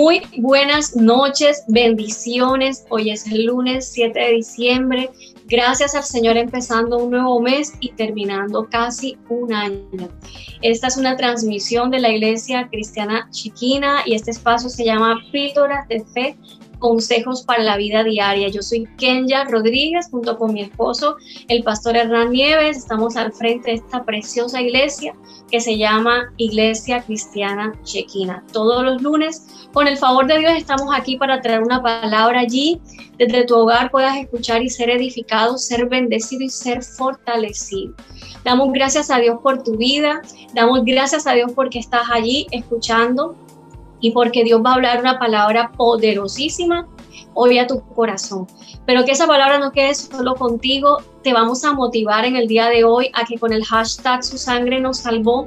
Muy buenas noches, bendiciones. Hoy es el lunes 7 de diciembre. Gracias al Señor empezando un nuevo mes y terminando casi un año. Esta es una transmisión de la Iglesia Cristiana Shekinah y este espacio se llama Píldoras de Fe, consejos para la vida diaria. Yo soy Kenya Rodríguez junto con mi esposo, el pastor Hernán Nieves. Estamos al frente de esta preciosa iglesia que se llama Iglesia Cristiana Shekinah. Todos los lunes, con el favor de Dios, estamos aquí para traer una palabra allí. Desde tu hogar puedas escuchar y ser edificado, ser bendecido y ser fortalecido. Damos gracias a Dios por tu vida, damos gracias a Dios porque estás allí escuchando y porque Dios va a hablar una palabra poderosísima hoy a tu corazón. Pero que esa palabra no quede solo contigo, te vamos a motivar en el día de hoy a que con el hashtag Su Sangre Nos Salvó,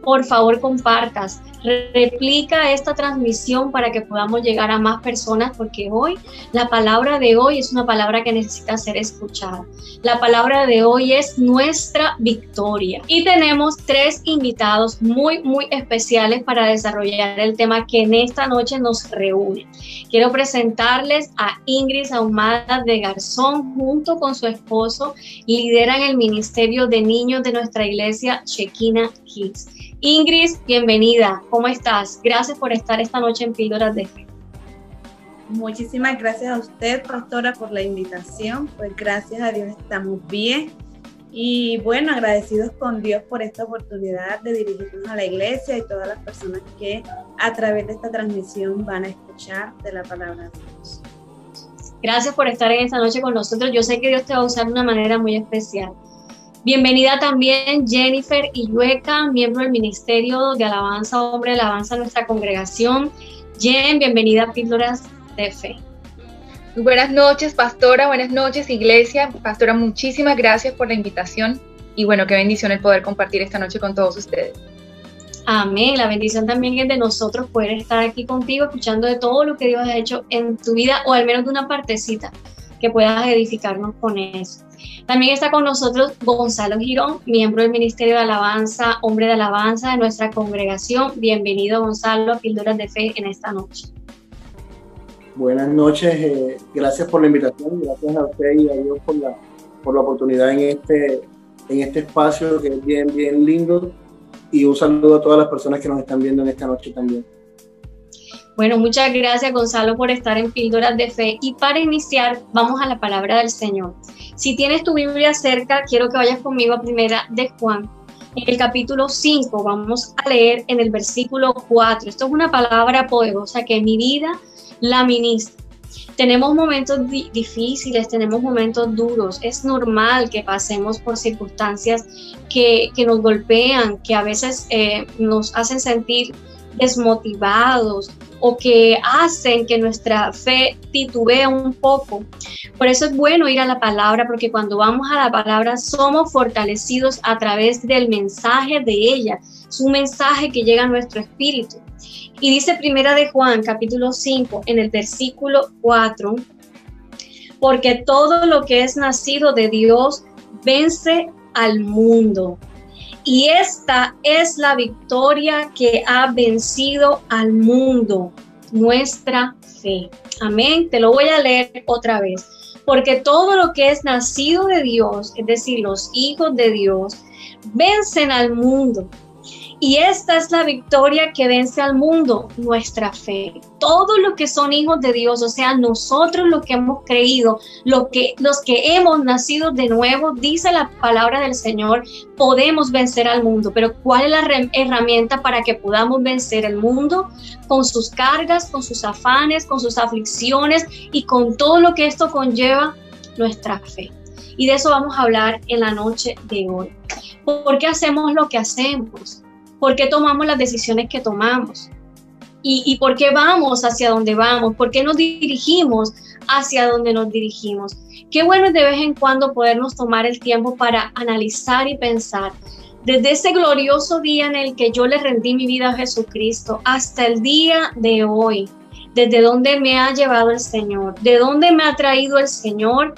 por favor compartas, replica esta transmisión para que podamos llegar a más personas, porque hoy, la palabra de hoy es una palabra que necesita ser escuchada. La palabra de hoy es nuestra victoria. Y tenemos tres invitados muy especiales para desarrollar el tema que en esta noche nos reúne. Quiero presentarles a Ingrid Ahumada de Garzón, junto con su esposo, lideran el Ministerio de Niños de nuestra iglesia Shekinah Kids. Ingrid, bienvenida. ¿Cómo estás? Gracias por estar esta noche en Píldoras de Fe. Muchísimas gracias a usted, pastora, por la invitación. Pues gracias a Dios estamos bien. Y bueno, agradecidos con Dios por esta oportunidad de dirigirnos a la iglesia y todas las personas que a través de esta transmisión van a escuchar de la palabra de Dios. Gracias por estar en esta noche con nosotros. Yo sé que Dios te va a usar de una manera muy especial. Bienvenida también Jennifer Illueca, miembro del Ministerio de Alabanza, Hombre de Alabanza de nuestra congregación. Jen, bienvenida a Píldoras de Fe. Buenas noches, pastora, buenas noches, iglesia. Pastora, muchísimas gracias por la invitación y bueno, qué bendición el poder compartir esta noche con todos ustedes. Amén, la bendición también es de nosotros poder estar aquí contigo, escuchando de todo lo que Dios ha hecho en tu vida, o al menos de una partecita, que puedas edificarnos con eso. También está con nosotros Gonzalo Girón, miembro del Ministerio de Alabanza, Hombre de Alabanza de nuestra congregación. Bienvenido, Gonzalo, a Píldoras de Fe en esta noche. Buenas noches, gracias por la invitación, gracias a usted y a Dios por la oportunidad en este espacio que es bien lindo, y un saludo a todas las personas que nos están viendo en esta noche también. Bueno, muchas gracias, Gonzalo, por estar en Píldoras de Fe. Y para iniciar, vamos a la palabra del Señor. Si tienes tu Biblia cerca, quiero que vayas conmigo a Primera de Juan, en el capítulo 5. Vamos a leer en el versículo 4. Esto es una palabra poderosa que en mi vida la ministra. Tenemos momentos difíciles, tenemos momentos duros. Es normal que pasemos por circunstancias que nos golpean, que a veces nos hacen sentir desmotivados o que hacen que nuestra fe titubee un poco. Por eso es bueno ir a la palabra, porque cuando vamos a la palabra somos fortalecidos a través del mensaje de ella. Es un mensaje que llega a nuestro espíritu. Y dice Primera de Juan, capítulo 5, en el versículo 4, porque todo lo que es nacido de Dios vence al mundo. Y esta es la victoria que ha vencido al mundo, nuestra fe. Amén. Te lo voy a leer otra vez. Porque todo lo que es nacido de Dios, es decir, los hijos de Dios, vencen al mundo. Y esta es la victoria que vence al mundo, nuestra fe. Todos los que son hijos de Dios, o sea, nosotros los que hemos creído, los que hemos nacido de nuevo, dice la palabra del Señor, podemos vencer al mundo. Pero ¿cuál es la herramienta para que podamos vencer el mundo? Con sus cargas, con sus afanes, con sus aflicciones y con todo lo que esto conlleva, nuestra fe. Y de eso vamos a hablar en la noche de hoy. ¿Por qué hacemos lo que hacemos? ¿Por qué tomamos las decisiones que tomamos? ¿Y por qué vamos hacia donde vamos? ¿Por qué nos dirigimos hacia donde nos dirigimos? Qué bueno es de vez en cuando podernos tomar el tiempo para analizar y pensar. Desde ese glorioso día en el que yo le rendí mi vida a Jesucristo hasta el día de hoy, desde dónde me ha llevado el Señor, de dónde me ha traído el Señor,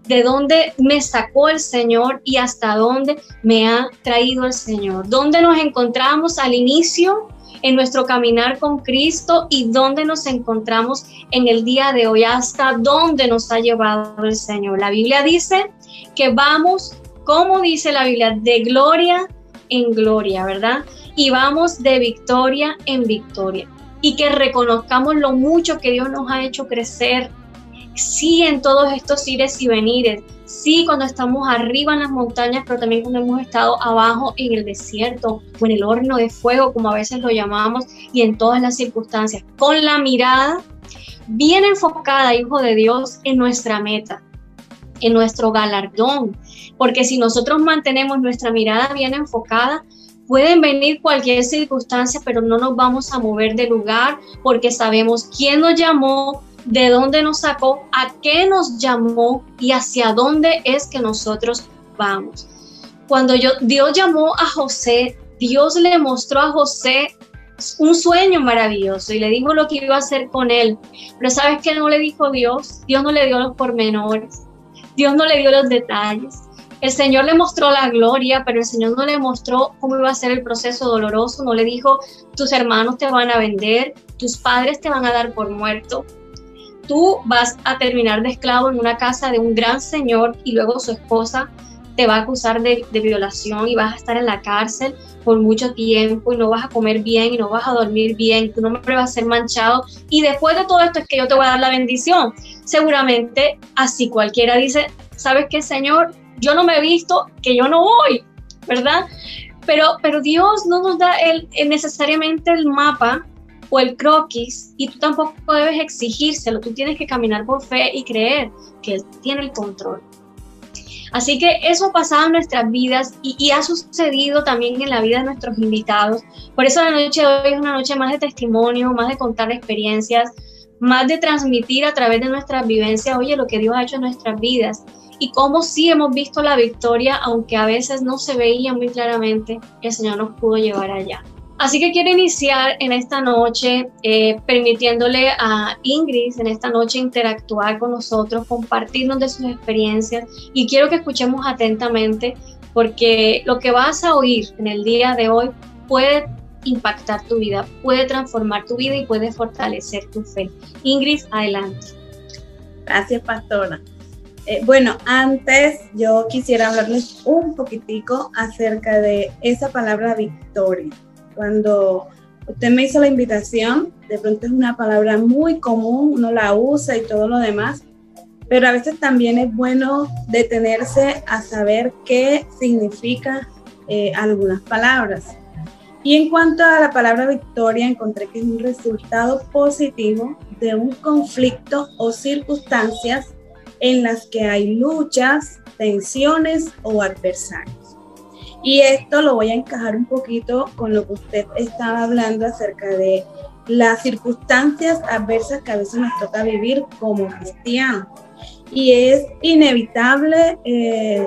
de dónde me sacó el Señor y hasta dónde me ha traído el Señor. Dónde nos encontramos al inicio en nuestro caminar con Cristo y dónde nos encontramos en el día de hoy, hasta dónde nos ha llevado el Señor. La Biblia dice que vamos, como dice la Biblia, de gloria en gloria, ¿verdad? Y vamos de victoria en victoria. Y que reconozcamos lo mucho que Dios nos ha hecho crecer. Sí, en todos estos ires y venires. Sí, cuando estamos arriba en las montañas, pero también cuando hemos estado abajo en el desierto o en el horno de fuego, como a veces lo llamamos, y en todas las circunstancias. Con la mirada bien enfocada, hijo de Dios, en nuestra meta, en nuestro galardón. Porque si nosotros mantenemos nuestra mirada bien enfocada, pueden venir cualquier circunstancia, pero no nos vamos a mover de lugar porque sabemos quién nos llamó, de dónde nos sacó, a qué nos llamó y hacia dónde es que nosotros vamos. Cuando Dios llamó a José, Dios le mostró a José un sueño maravilloso y le dijo lo que iba a hacer con él. Pero ¿sabes qué no le dijo Dios? Dios no le dio los pormenores, Dios no le dio los detalles. El Señor le mostró la gloria, pero el Señor no le mostró cómo iba a ser el proceso doloroso. No le dijo, tus hermanos te van a vender, tus padres te van a dar por muerto. Tú vas a terminar de esclavo en una casa de un gran señor y luego su esposa te va a acusar de violación y vas a estar en la cárcel por mucho tiempo y no vas a comer bien y no vas a dormir bien, tu nombre va a ser manchado y después de todo esto es que yo te voy a dar la bendición. Seguramente así cualquiera dice, ¿sabes qué, Señor? Yo no me he visto, que yo no voy, ¿verdad? Pero Dios no nos da necesariamente el mapa o el croquis y tú tampoco debes exigírselo. Tú tienes que caminar por fe y creer que Él tiene el control. Así que eso ha pasado en nuestras vidas y ha sucedido también en la vida de nuestros invitados. Por eso la noche de hoy es una noche más de testimonio, más de contar experiencias, más de transmitir a través de nuestras vivencias, oye, lo que Dios ha hecho en nuestras vidas. Y cómo sí hemos visto la victoria, aunque a veces no se veía muy claramente, el Señor nos pudo llevar allá. Así que quiero iniciar en esta noche permitiéndole a Ingrid en esta noche interactuar con nosotros, compartirnos de sus experiencias y quiero que escuchemos atentamente porque lo que vas a oír en el día de hoy puede impactar tu vida, puede transformar tu vida y puede fortalecer tu fe. Ingrid, adelante. Gracias, pastora. Bueno, antes yo quisiera hablarles un poquitico acerca de esa palabra victoria. Cuando usted me hizo la invitación, de pronto es una palabra muy común, uno la usa y todo lo demás, pero a veces también es bueno detenerse a saber qué significa algunas palabras. Y en cuanto a la palabra victoria, encontré que es un resultado positivo de un conflicto o circunstancias en las que hay luchas, tensiones o adversarios. Y esto lo voy a encajar un poquito con lo que usted estaba hablando acerca de las circunstancias adversas que a veces nos toca vivir como cristianos. Y es inevitable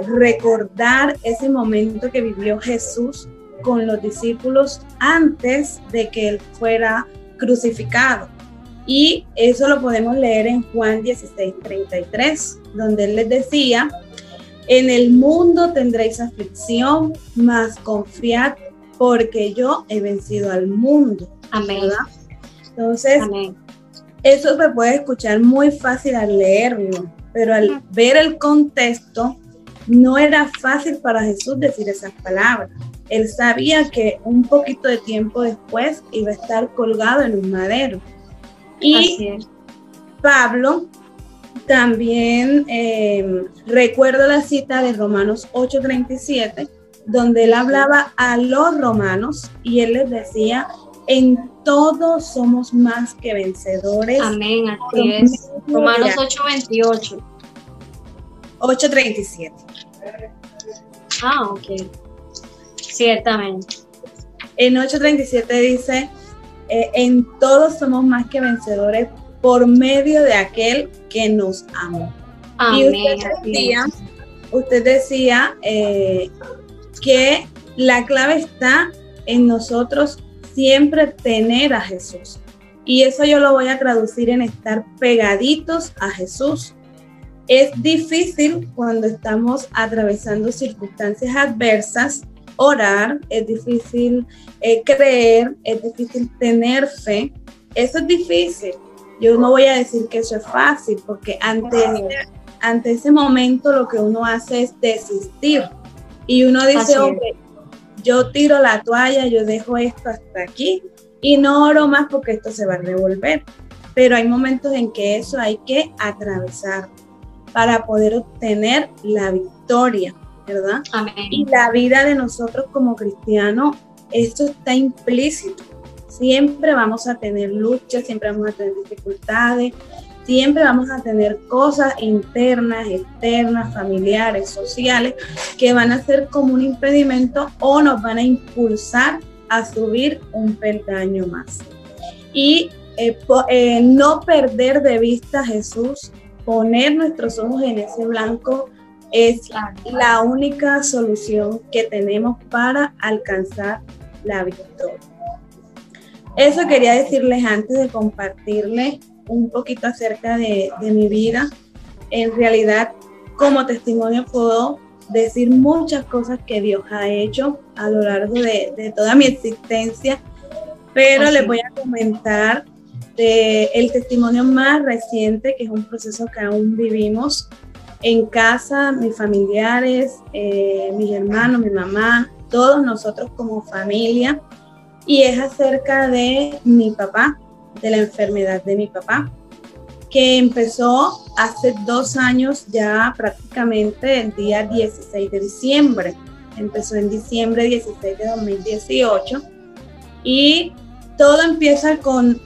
recordar ese momento que vivió Jesús con los discípulos antes de que Él fuera crucificado. Y eso lo podemos leer en Juan 16:33, donde Él les decía, en el mundo tendréis aflicción, mas confiad porque yo he vencido al mundo. Amén. ¿Verdad? Entonces, amén. Eso se puede escuchar muy fácil al leerlo, pero al ver el contexto, no era fácil para Jesús decir esas palabras. Él sabía que un poquito de tiempo después iba a estar colgado en un madero. Y Pablo también recuerdo la cita de Romanos 8:37, donde él hablaba a los romanos y él les decía, en todo somos más que vencedores. Amén, así es. Romanos 8:28. 8:37. Ah, ok. Ciertamente. En 8:37 dice, en todos somos más que vencedores por medio de aquel que nos amó. Amén. Y usted decía que la clave está en nosotros siempre tener a Jesús. Y eso yo lo voy a traducir en estar pegaditos a Jesús. Es difícil cuando estamos atravesando circunstancias adversas orar, es difícil creer, es difícil tener fe. Eso es difícil. Yo no voy a decir que eso es fácil, porque ante ese momento lo que uno hace es desistir. Y uno dice, ok, yo tiro la toalla, yo dejo esto hasta aquí y no oro más porque esto se va a revolver. Pero hay momentos en que eso hay que atravesar para poder obtener la victoria, ¿verdad? Amén. Y la vida de nosotros como cristianos, esto está implícito. Siempre vamos a tener luchas, siempre vamos a tener dificultades, siempre vamos a tener cosas internas, externas, familiares, sociales, que van a ser como un impedimento o nos van a impulsar a subir un peldaño más. Y no perder de vista a Jesús, poner nuestros ojos en ese blanco, es la única solución que tenemos para alcanzar la victoria. Eso quería decirles antes de compartirles un poquito acerca de mi vida. En realidad, como testimonio puedo decir muchas cosas que Dios ha hecho a lo largo de toda mi existencia, pero les voy a comentar el testimonio más reciente, que es un proceso que aún vivimos en casa, mis familiares, mis hermanos, mi mamá, todos nosotros como familia, y es acerca de mi papá, de la enfermedad de mi papá, que empezó hace 2 años ya, prácticamente el día 16 de diciembre. Empezó en diciembre 16 de 2018 y todo empieza con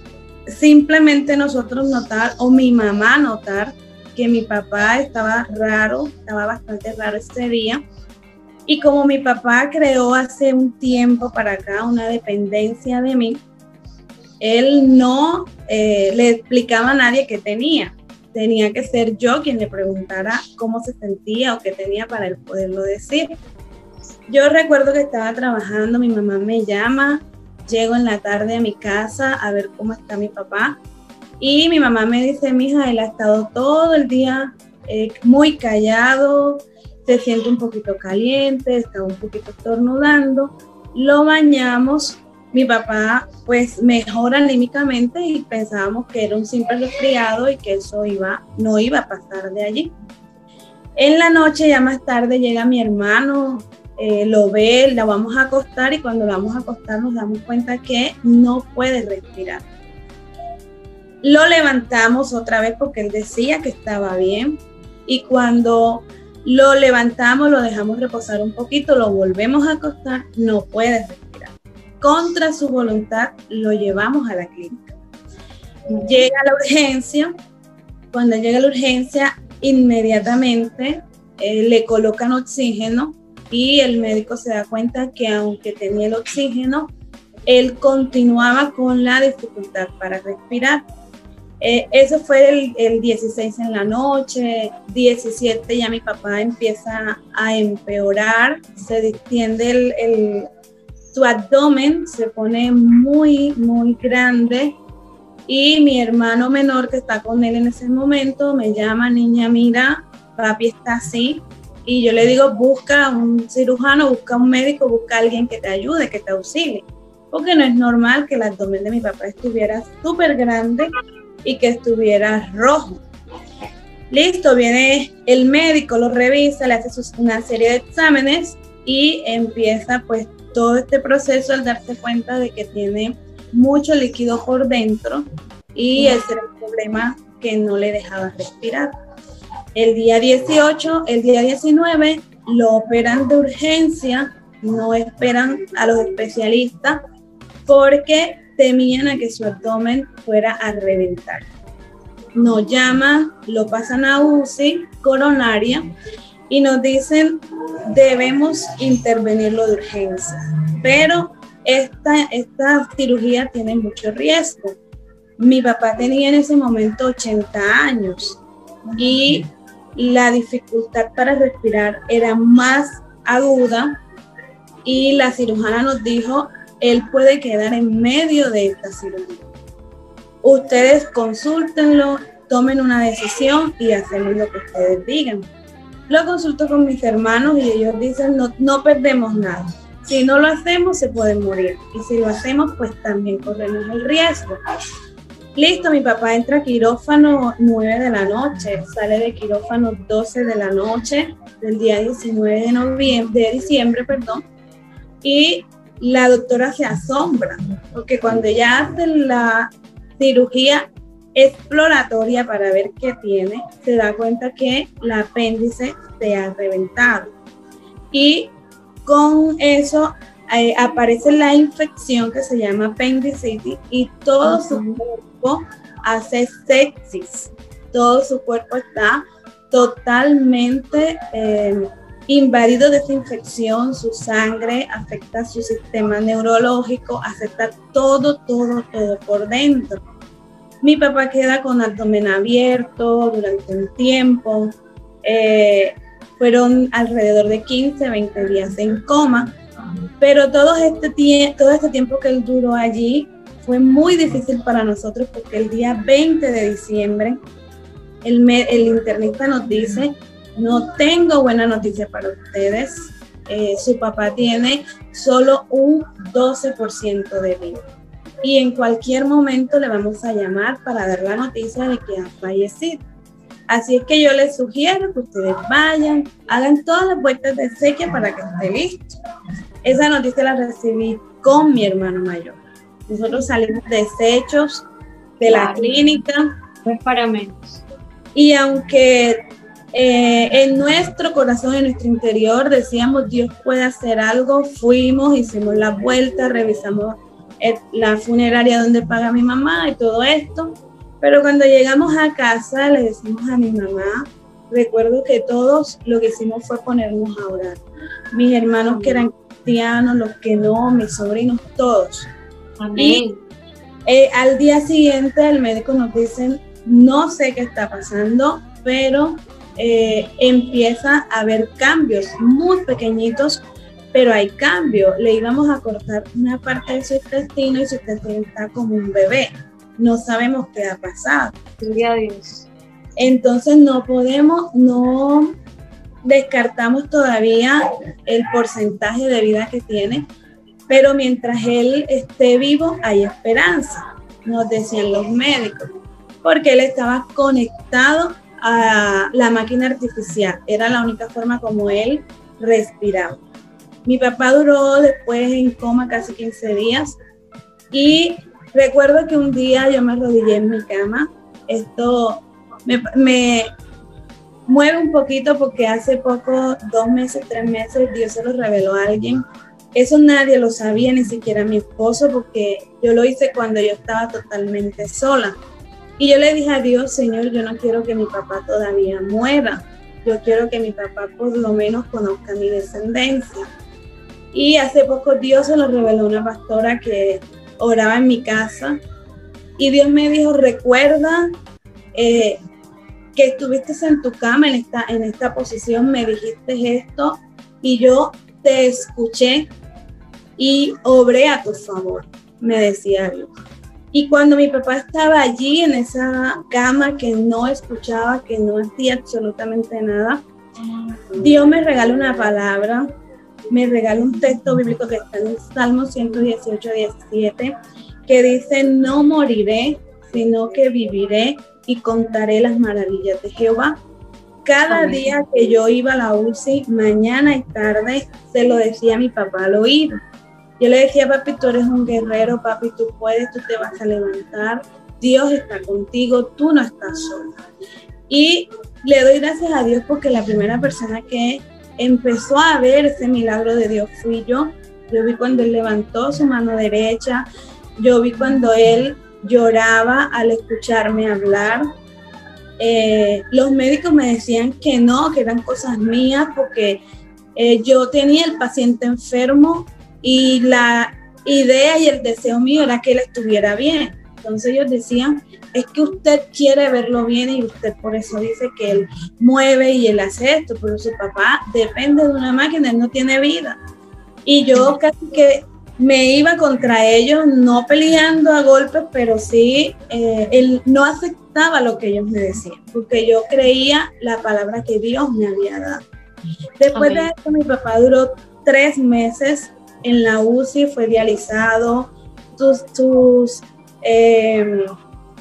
simplemente nosotros notar, o mi mamá notar, que mi papá estaba raro, estaba bastante raro ese día. Y como mi papá creó hace un tiempo para acá una dependencia de mí, él no le explicaba a nadie qué tenía. Tenía que ser yo quien le preguntara cómo se sentía o qué tenía para él poderlo decir. Yo recuerdo que estaba trabajando, mi mamá me llama, llego en la tarde a mi casa a ver cómo está mi papá y mi mamá me dice, mija, él ha estado todo el día muy callado, se siente un poquito caliente, está un poquito estornudando, lo bañamos. Mi papá pues mejora anímicamente y pensábamos que era un simple resfriado y que eso no iba a pasar de allí. En la noche, ya más tarde, llega mi hermano, lo ve, la vamos a acostar y cuando la vamos a acostar nos damos cuenta que no puede respirar. Lo levantamos otra vez porque él decía que estaba bien y cuando lo levantamos, lo dejamos reposar un poquito, lo volvemos a acostar, no puede respirar. Contra su voluntad lo llevamos a la clínica. Llega a la urgencia, cuando llega a la urgencia inmediatamente le colocan oxígeno y el médico se da cuenta que aunque tenía el oxígeno, él continuaba con la dificultad para respirar. Eso fue el 16 en la noche, 17 ya mi papá empieza a empeorar, se distiende su abdomen, se pone muy, muy grande y mi hermano menor que está con él en ese momento me llama, niña, mira, papi está así. Y yo le digo, busca un cirujano, busca un médico, busca a alguien que te ayude, que te auxilie. Porque no es normal que el abdomen de mi papá estuviera súper grande y que estuviera rojo. Listo, viene el médico, lo revisa, le hace una serie de exámenes y empieza pues todo este proceso al darse cuenta de que tiene mucho líquido por dentro y ese era el problema que no le dejaba respirar. El día 18, el día 19 lo operan de urgencia, no esperan a los especialistas porque temían a que su abdomen fuera a reventar. Nos llaman, lo pasan a UCI coronaria y nos dicen debemos intervenirlo de urgencia, pero esta cirugía tiene mucho riesgo. Mi papá tenía en ese momento 80 años y la dificultad para respirar era más aguda y la cirujana nos dijo, él puede quedar en medio de esta cirugía. Ustedes consúltenlo, tomen una decisión y hacemos lo que ustedes digan. Lo consulto con mis hermanos y ellos dicen, no perdemos nada. Si no lo hacemos, se pueden morir. Y si lo hacemos, pues también corremos el riesgo. Listo, mi papá entra a quirófano 9 de la noche, sale de quirófano 12 de la noche del día 19 de diciembre, y la doctora se asombra, porque cuando ella hace la cirugía exploratoria para ver qué tiene, se da cuenta que la apéndice se ha reventado. Y con eso aparece la infección que se llama apendicitis y todo su cuerpo hace sepsis. Todo su cuerpo está totalmente invadido de esa infección, su sangre afecta su sistema neurológico, afecta todo por dentro. Mi papá queda con abdomen abierto durante un tiempo, fueron alrededor de 15, 20 días en coma, pero todo este tiempo que él duró allí fue muy difícil para nosotros porque el día 20 de diciembre el internista nos dice: no tengo buena noticia para ustedes, su papá tiene solo un 12% de vida y en cualquier momento le vamos a llamar para dar la noticia de que ha fallecido. Así es que yo les sugiero que ustedes vayan, hagan todas las vueltas de exequia para que esté listo. Esa noticia la recibí con mi hermano mayor. Nosotros salimos deshechos de la clínica. No es para menos. Y aunque en nuestro corazón, en nuestro interior, decíamos Dios puede hacer algo, fuimos, hicimos la vuelta, revisamos la funeraria donde paga mi mamá y todo esto. Pero cuando llegamos a casa le decimos a mi mamá, recuerdo que todos lo que hicimos fue ponernos a orar. Mis hermanos que eran cristianos, los que no, mis sobrinos, todos. Amén. Y al día siguiente el médico nos dice, no sé qué está pasando, pero empieza a haber cambios muy pequeñitos, pero hay cambio. Le íbamos a cortar una parte de su intestino y su intestino está como un bebé. No sabemos qué ha pasado. Gloria a Dios. Entonces no descartamos todavía el porcentaje de vida que tiene, pero mientras él esté vivo hay esperanza, nos decían los médicos, porque él estaba conectado a la máquina artificial, era la única forma como él respiraba. Mi papá duró después en coma casi 15 días y recuerdo que un día yo me arrodillé en mi cama. Esto me mueve un poquito porque hace poco, 2 meses, 3 meses, Dios se lo reveló a alguien. Eso nadie lo sabía, ni siquiera mi esposo, porque yo lo hice cuando yo estaba totalmente sola. Y yo le dije a Dios, Señor, yo no quiero que mi papá todavía muera. Yo quiero que mi papá por lo menos conozca mi descendencia. Y hace poco Dios se lo reveló a una pastora que oraba en mi casa y Dios me dijo, recuerda que estuviste en tu cama en esta posición, me dijiste esto y yo te escuché y obré a tu favor, me decía Dios. Y cuando mi papá estaba allí en esa cama que no escuchaba, que no hacía absolutamente nada, Dios me regaló una palabra, me regaló un texto bíblico que está en el Salmo 118, 17, que dice, no moriré, sino que viviré y contaré las maravillas de Jehová. Cada Amén. Día que yo iba a la UCI, mañana y tarde, se lo decía a mi papá al oído. Yo le decía, papi, tú eres un guerrero, papi, tú puedes, tú te vas a levantar, Dios está contigo, tú no estás solo. Y le doy gracias a Dios porque la primera persona que empezó a ver ese milagro de Dios fui yo. Yo vi cuando él levantó su mano derecha, yo vi cuando él lloraba al escucharme hablar. Los médicos me decían que no, que eran cosas mías porque yo tenía el paciente enfermo y la idea y el deseo mío era que él estuviera bien. Entonces ellos decían, es que usted quiere verlo bien y usted por eso dice que él mueve y él hace esto, pero su papá depende de una máquina, él no tiene vida. Y yo casi que me iba contra ellos, no peleando a golpes, pero sí, él no aceptaba lo que ellos me decían, porque yo creía la palabra que Dios me había dado. Después de esto, mi papá duró 3 meses en la UCI, fue dializado, tus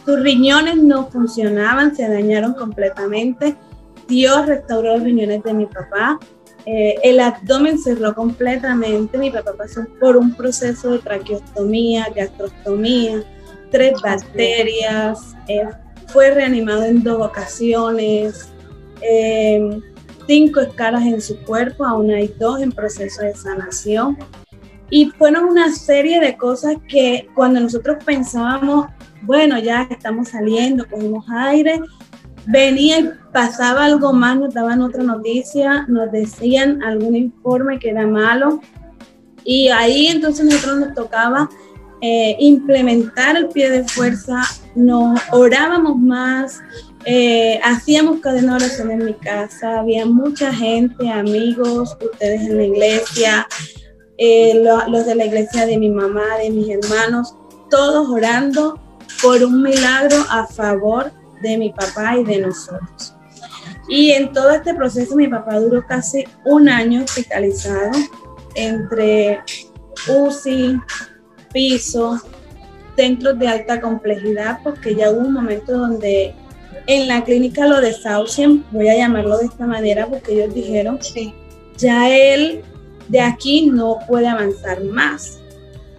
riñones no funcionaban, se dañaron completamente. Dios restauró los riñones de mi papá. El abdomen cerró completamente. Mi papá pasó por un proceso de traqueostomía, gastrostomía, 3 bacterias, fue reanimado en 2 ocasiones, 5 escalas en su cuerpo, aún hay 2 en proceso de sanación. Y fueron una serie de cosas que cuando nosotros pensábamos, bueno, ya estamos saliendo, cogimos aire, venía y pasaba algo más, nos daban otra noticia, nos decían algún informe que era malo, y ahí entonces nosotros nos tocaba implementar el pie de fuerza, nos orábamos más, hacíamos cadena de oración en mi casa, había mucha gente, amigos, ustedes en la iglesia, los de la iglesia de mi mamá, de mis hermanos, todos orando por un milagro a favor de mi papá y de nosotros. Y en todo este proceso mi papá duró casi 1 año hospitalizado entre UCI, piso, centros de alta complejidad, porque ya hubo un momento donde en la clínica lo desahucian, voy a llamarlo de esta manera porque ellos dijeron, sí, ya él de aquí no puede avanzar más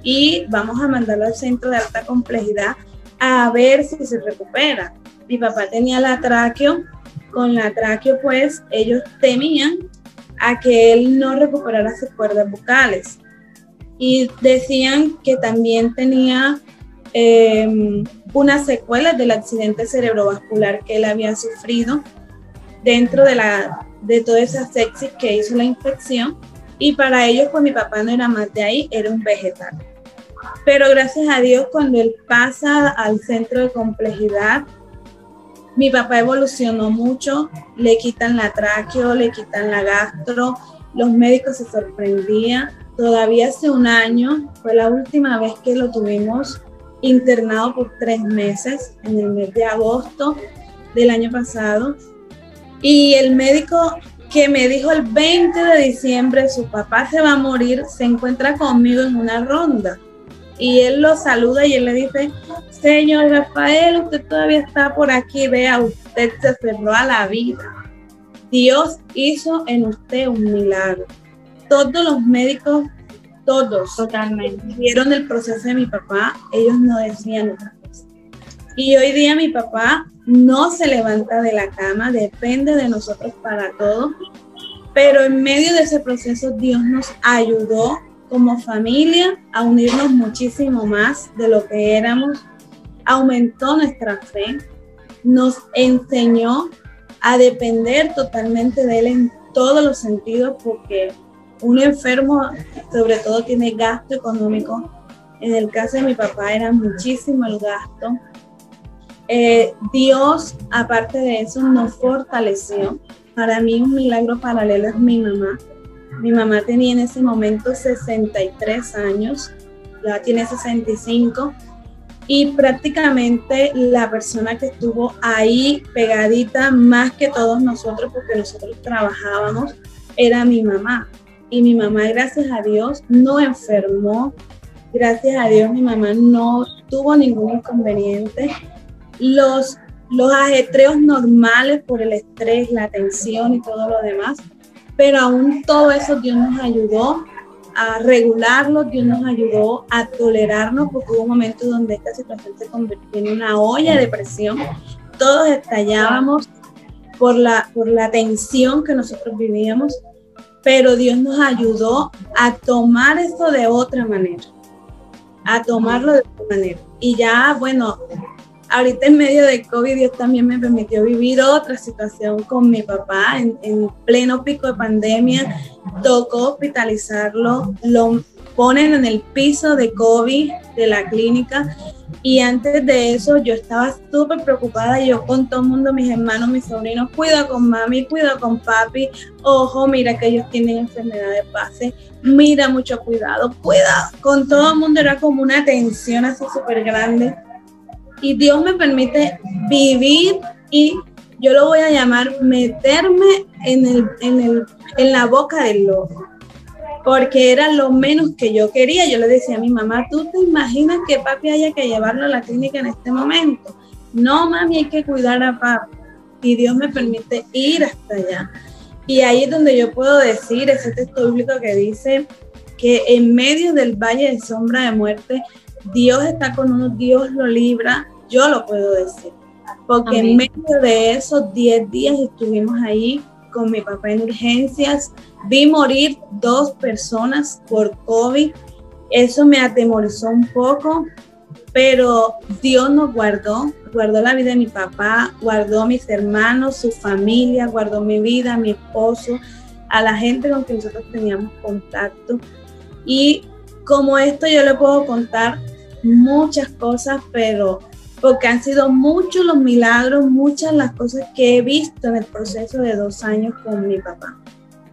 y vamos a mandarlo al centro de alta complejidad a ver si se recupera. Mi papá tenía la tráqueo, con la tráqueo pues ellos temían a que él no recuperara sus cuerdas vocales y decían que también tenía unas secuelas del accidente cerebrovascular que él había sufrido dentro de toda esa sepsis que hizo la infección, y para ellos pues mi papá no era más de ahí, era un vegetal. Pero gracias a Dios cuando él pasa al centro de complejidad, mi papá evolucionó mucho, le quitan la tráqueo, le quitan la gastro, los médicos se sorprendían. Todavía hace 1 año fue la última vez que lo tuvimos internado por 3 meses, en el mes de agosto del año pasado. Y el médico que me dijo el 20 de diciembre, su papá se va a morir, se encuentra conmigo en una ronda. Y él lo saluda y él le dice, señor Rafael, usted todavía está por aquí, vea, usted se aferró a la vida. Dios hizo en usted un milagro. Todos los médicos, todos, totalmente, vieron el proceso de mi papá, ellos no decían otra cosa. Y hoy día mi papá no se levanta de la cama, depende de nosotros para todo, pero en medio de ese proceso Dios nos ayudó como familia a unirnos muchísimo más de lo que éramos, aumentó nuestra fe, nos enseñó a depender totalmente de Él en todos los sentidos, porque un enfermo sobre todo tiene gasto económico. En el caso de mi papá era muchísimo el gasto. Dios, aparte de eso, nos fortaleció. Para mí un milagro paralelo es mi mamá. Mi mamá tenía en ese momento 63 años, ya tiene 65, y prácticamente la persona que estuvo ahí pegadita más que todos nosotros, porque nosotros trabajábamos, era mi mamá. Y mi mamá, gracias a Dios, no enfermó. Gracias a Dios, mi mamá no tuvo ningún inconveniente. Los ajetreos normales por el estrés, la tensión y todo lo demás, pero aún todo eso Dios nos ayudó a regularlo, Dios nos ayudó a tolerarnos, porque hubo un momento donde esta situación se convirtió en una olla de presión. Todos estallábamos por la tensión que nosotros vivíamos, pero Dios nos ayudó a tomar eso de otra manera, a tomarlo de otra manera. Y ya, bueno, ahorita en medio de COVID, Dios también me permitió vivir otra situación con mi papá en pleno pico de pandemia. Tocó hospitalizarlo, lo ponen en el piso de COVID de la clínica, y antes de eso yo estaba súper preocupada, yo con todo el mundo, mis hermanos, mis sobrinos, cuida con mami, cuida con papi, ojo, mira que ellos tienen enfermedad de base, mira, mucho cuidado, cuida, con todo el mundo era como una tensión así súper grande. Y Dios me permite vivir, y yo lo voy a llamar meterme en la boca del lobo. porque era lo menos que yo quería. Yo le decía a mi mamá, ¿tú te imaginas que papi haya que llevarlo a la clínica en este momento? No, mami, hay que cuidar a papi. Y Dios me permite ir hasta allá. Y ahí es donde yo puedo decir ese texto bíblico que dice que en medio del valle de sombra de muerte, Dios está con uno, Dios lo libra. Yo lo puedo decir. Porque Amén. En medio de esos 10 días estuvimos ahí con mi papá en urgencias. Vi morir 2 personas por COVID. Eso me atemorizó un poco, pero Dios nos guardó la vida de mi papá, guardó a mis hermanos, su familia, guardó mi vida, a mi esposo, a la gente con quien nosotros teníamos contacto. Y como esto yo le puedo contar muchas cosas, pero porque han sido muchos los milagros, muchas las cosas que he visto en el proceso de 2 años con mi papá.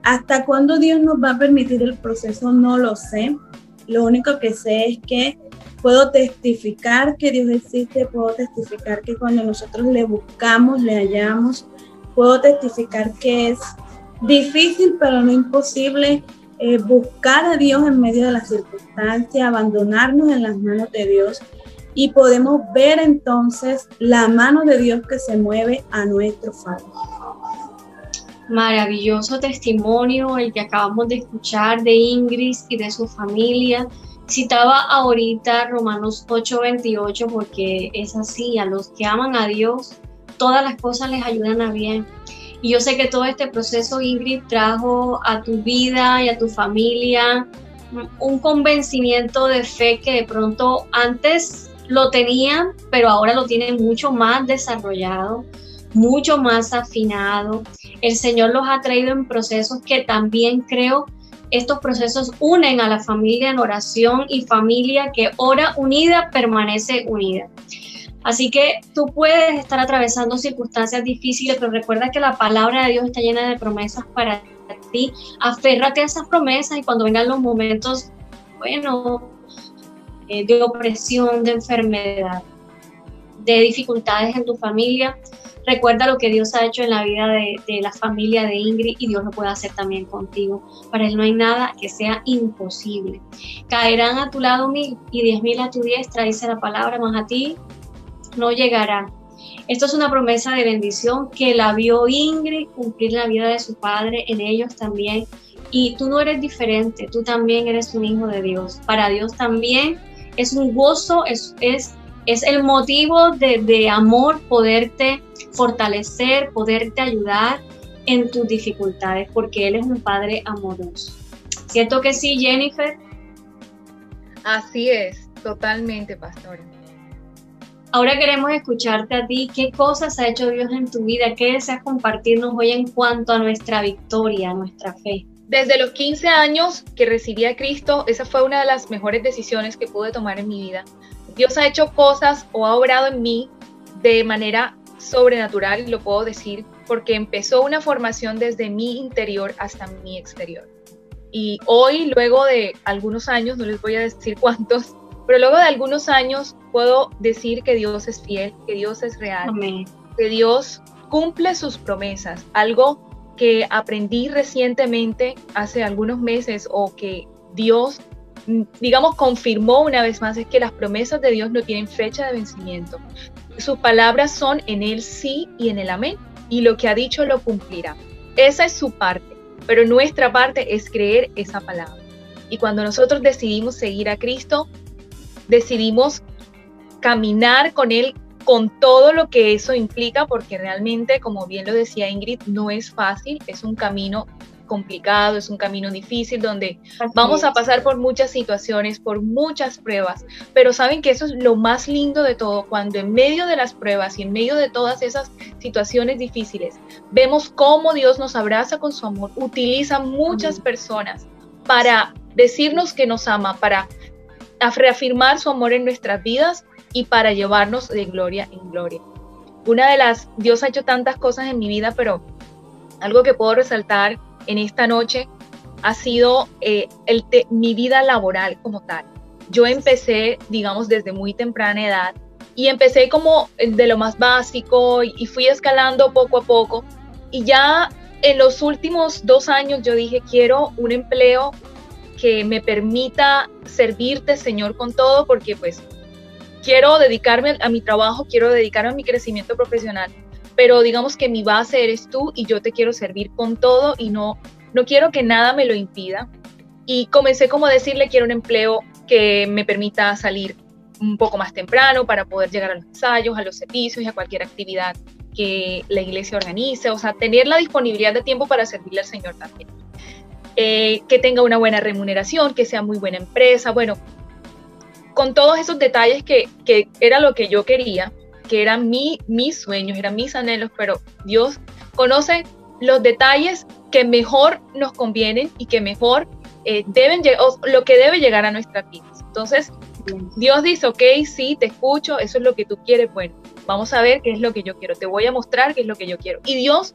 ¿Hasta cuándo Dios nos va a permitir el proceso? No lo sé. Lo único que sé es que puedo testificar que Dios existe, puedo testificar que cuando nosotros le buscamos, le hallamos, puedo testificar que es difícil, pero no imposible, buscar a Dios en medio de las circunstancias, abandonarnos en las manos de Dios, y podemos ver entonces la mano de Dios que se mueve a nuestro favor. Maravilloso testimonio el que acabamos de escuchar de Ingrid y de su familia. Citaba ahorita Romanos 8:28 porque es así, a los que aman a Dios, todas las cosas les ayudan a bien. Y yo sé que todo este proceso, Ingrid, trajo a tu vida y a tu familia un convencimiento de fe que de pronto antes lo tenían, pero ahora lo tienen mucho más desarrollado, mucho más afinado. El Señor los ha traído en procesos que también creo estos procesos unen a la familia en oración, y familia que ora unida permanece unida. Así que tú puedes estar atravesando circunstancias difíciles, pero recuerda que la palabra de Dios está llena de promesas para ti. Aférrate a esas promesas, y cuando vengan los momentos, de opresión, de enfermedad, de dificultades en tu familia, recuerda lo que Dios ha hecho en la vida de la familia de Ingrid, y Dios lo puede hacer también contigo. Para Él no hay nada que sea imposible. Caerán a tu lado 1000 y 10.000 a tu diestra, dice la palabra, mas a ti no llegará. Esto es una promesa de bendición que la vio Ingrid cumplir la vida de su padre en ellos también. Y tú no eres diferente, tú también eres un hijo de Dios. Para Dios también es un gozo, es el motivo de amor poderte fortalecer, poderte ayudar en tus dificultades, porque Él es un Padre amoroso. ¿Cierto que sí, Jennifer? Así es, totalmente, pastora. Ahora queremos escucharte a ti. ¿Qué cosas ha hecho Dios en tu vida? ¿Qué deseas compartirnos hoy en cuanto a nuestra victoria, a nuestra fe? Desde los 15 años que recibí a Cristo, esa fue una de las mejores decisiones que pude tomar en mi vida. Dios ha hecho cosas o ha obrado en mí de manera sobrenatural, lo puedo decir, porque empezó una formación desde mi interior hasta mi exterior. Y hoy, luego de algunos años, no les voy a decir cuántos, pero luego de algunos años puedo decir que Dios es fiel, que Dios es real, Amén. Que Dios cumple sus promesas. Algo que aprendí recientemente, hace algunos meses, o que Dios, digamos, confirmó una vez más, es que las promesas de Dios no tienen fecha de vencimiento. Sus palabras son en Él sí y en el amén, y lo que ha dicho lo cumplirá. Esa es su parte, pero nuestra parte es creer esa palabra. Y cuando nosotros decidimos seguir a Cristo, decidimos caminar con Él, con todo lo que eso implica, porque realmente, como bien lo decía Ingrid, no es fácil, es un camino complicado, es un camino difícil donde vamos a pasar por muchas situaciones, por muchas pruebas, pero saben que eso es lo más lindo de todo, cuando en medio de las pruebas y en medio de todas esas situaciones difíciles, vemos cómo Dios nos abraza con su amor, utiliza muchas personas para decirnos que nos ama, para reafirmar su amor en nuestras vidas y para llevarnos de gloria en gloria. Dios ha hecho tantas cosas en mi vida, pero algo que puedo resaltar en esta noche ha sido mi vida laboral como tal. Yo empecé, digamos, desde muy temprana edad, y empecé como de lo más básico y fui escalando poco a poco, y ya en los últimos 2 años yo dije, quiero un empleo que me permita servirte, Señor, con todo, porque pues quiero dedicarme a mi trabajo, quiero dedicarme a mi crecimiento profesional, pero digamos que mi base eres tú y yo te quiero servir con todo y no quiero que nada me lo impida. Y comencé como a decirle, quiero un empleo que me permita salir un poco más temprano para poder llegar a los ensayos, a los servicios y a cualquier actividad que la iglesia organice, o sea, tener la disponibilidad de tiempo para servirle al Señor también. Que tenga una buena remuneración, que sea muy buena empresa, bueno, con todos esos detalles que era lo que yo quería, que eran mis sueños, eran mis anhelos, pero Dios conoce los detalles que mejor nos convienen y que mejor lo que debe llegar a nuestras vidas. Entonces, Dios dice, ok, sí, te escucho, eso es lo que tú quieres, bueno, vamos a ver qué es lo que yo quiero, te voy a mostrar qué es lo que yo quiero. Y Dios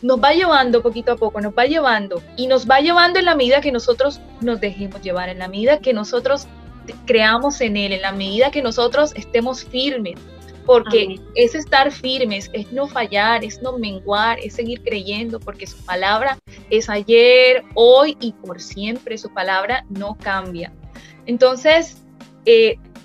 nos va llevando poquito a poco, nos va llevando en la medida que nosotros nos dejemos llevar, en la medida que nosotros creamos en Él, en la medida que nosotros estemos firmes, porque amén, es estar firmes, es no fallar, es no menguar, es seguir creyendo, porque su palabra es ayer, hoy y por siempre, su palabra no cambia. Entonces,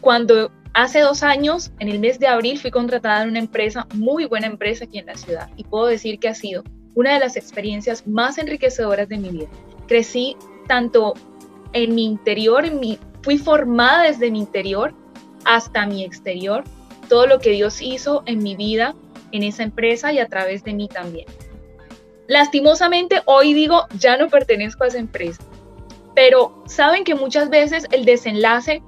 cuando hace 2 años, en el mes de abril, fui contratada en una empresa, muy buena empresa aquí en la ciudad, y puedo decir que ha sido una de las experiencias más enriquecedoras de mi vida. Crecí tanto en mi interior, fui formada desde mi interior hasta mi exterior, todo lo que Dios hizo en mi vida, en esa empresa y a través de mí también. Lastimosamente, hoy digo, ya no pertenezco a esa empresa, pero saben que muchas veces el desenlace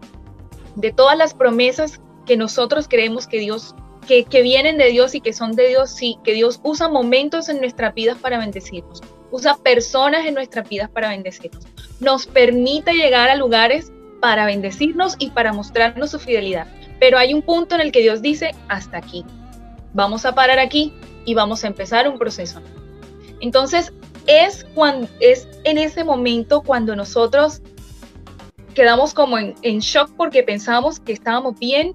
de todas las promesas que nosotros creemos que Dios, que vienen de Dios y que son de Dios, sí, que Dios usa momentos en nuestras vidas para bendecirnos, usa personas en nuestras vidas para bendecirnos, nos permite llegar a lugares para bendecirnos y para mostrarnos su fidelidad. Pero hay un punto en el que Dios dice, hasta aquí, vamos a parar aquí y vamos a empezar un proceso. Entonces, es en ese momento cuando nosotros quedamos como en shock porque pensamos que estábamos bien,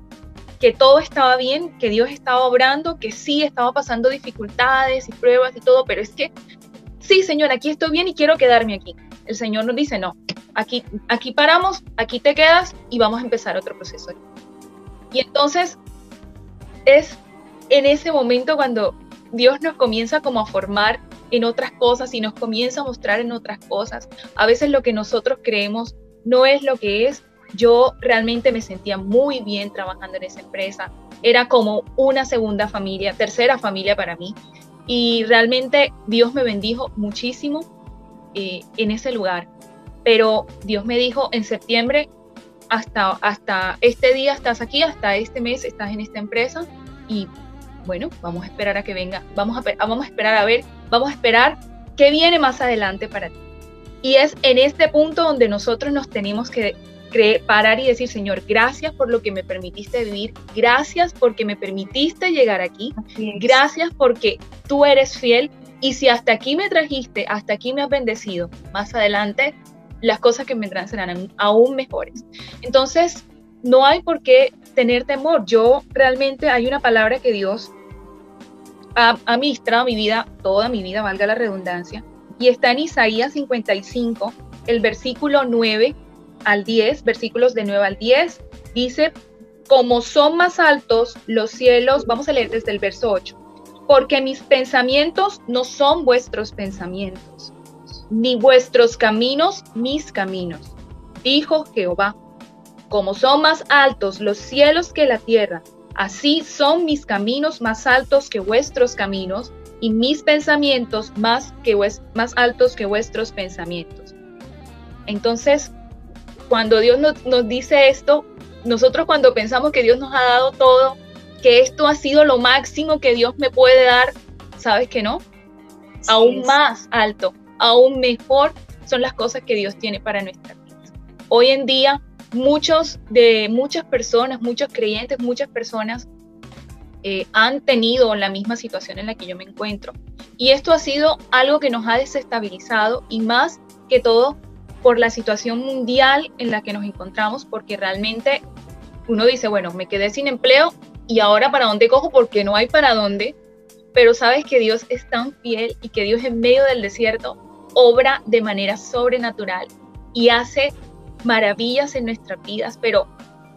que todo estaba bien, que Dios estaba obrando, que sí, estaba pasando dificultades y pruebas y todo, pero es que, sí, Señor, aquí estoy bien y quiero quedarme aquí. El Señor nos dice, no, aquí paramos, aquí te quedas y vamos a empezar otro proceso. Y entonces es en ese momento cuando Dios nos comienza como a formar en otras cosas y nos comienza a mostrar en otras cosas. A veces lo que nosotros creemos no es lo que es. Yo realmente me sentía muy bien trabajando en esa empresa. Era como una segunda familia, tercera familia para mí. Y realmente Dios me bendijo muchísimo en ese lugar. Pero Dios me dijo en septiembre, hasta este día estás aquí, hasta este mes estás en esta empresa y bueno, vamos a esperar a que venga, vamos a esperar qué viene más adelante para ti. Y es en este punto donde nosotros nos tenemos que parar y decir, Señor, gracias por lo que me permitiste vivir, gracias porque me permitiste llegar aquí, gracias porque tú eres fiel y si hasta aquí me trajiste, hasta aquí me has bendecido, más adelante las cosas que vendrán serán aún mejores. Entonces, no hay por qué tener temor. Yo realmente hay una palabra que Dios ha ministrado a mi vida, toda mi vida, valga la redundancia, y está en Isaías 55, el versículo 9 al 10, versículos de 9 al 10, dice, como son más altos los cielos, vamos a leer desde el verso 8, porque mis pensamientos no son vuestros pensamientos, ni vuestros caminos mis caminos, dijo Jehová. Como son más altos los cielos que la tierra, así son mis caminos más altos que vuestros caminos, y mis pensamientos más altos que vuestros pensamientos. Entonces, cuando Dios nos dice esto, nosotros cuando pensamos que Dios nos ha dado todo, que esto ha sido lo máximo que Dios me puede dar, ¿sabes que no? Sí, aún más alto, aún mejor son las cosas que Dios tiene para nuestras vidas. Hoy en día, muchas personas, muchos creyentes, muchas personas han tenido la misma situación en la que yo me encuentro. Y esto ha sido algo que nos ha desestabilizado y más que todo por la situación mundial en la que nos encontramos, porque realmente uno dice, bueno, me quedé sin empleo y ahora ¿para dónde cojo? Porque no hay para dónde. Pero sabes que Dios es tan fiel y que Dios en medio del desierto obra de manera sobrenatural y hace maravillas en nuestras vidas, pero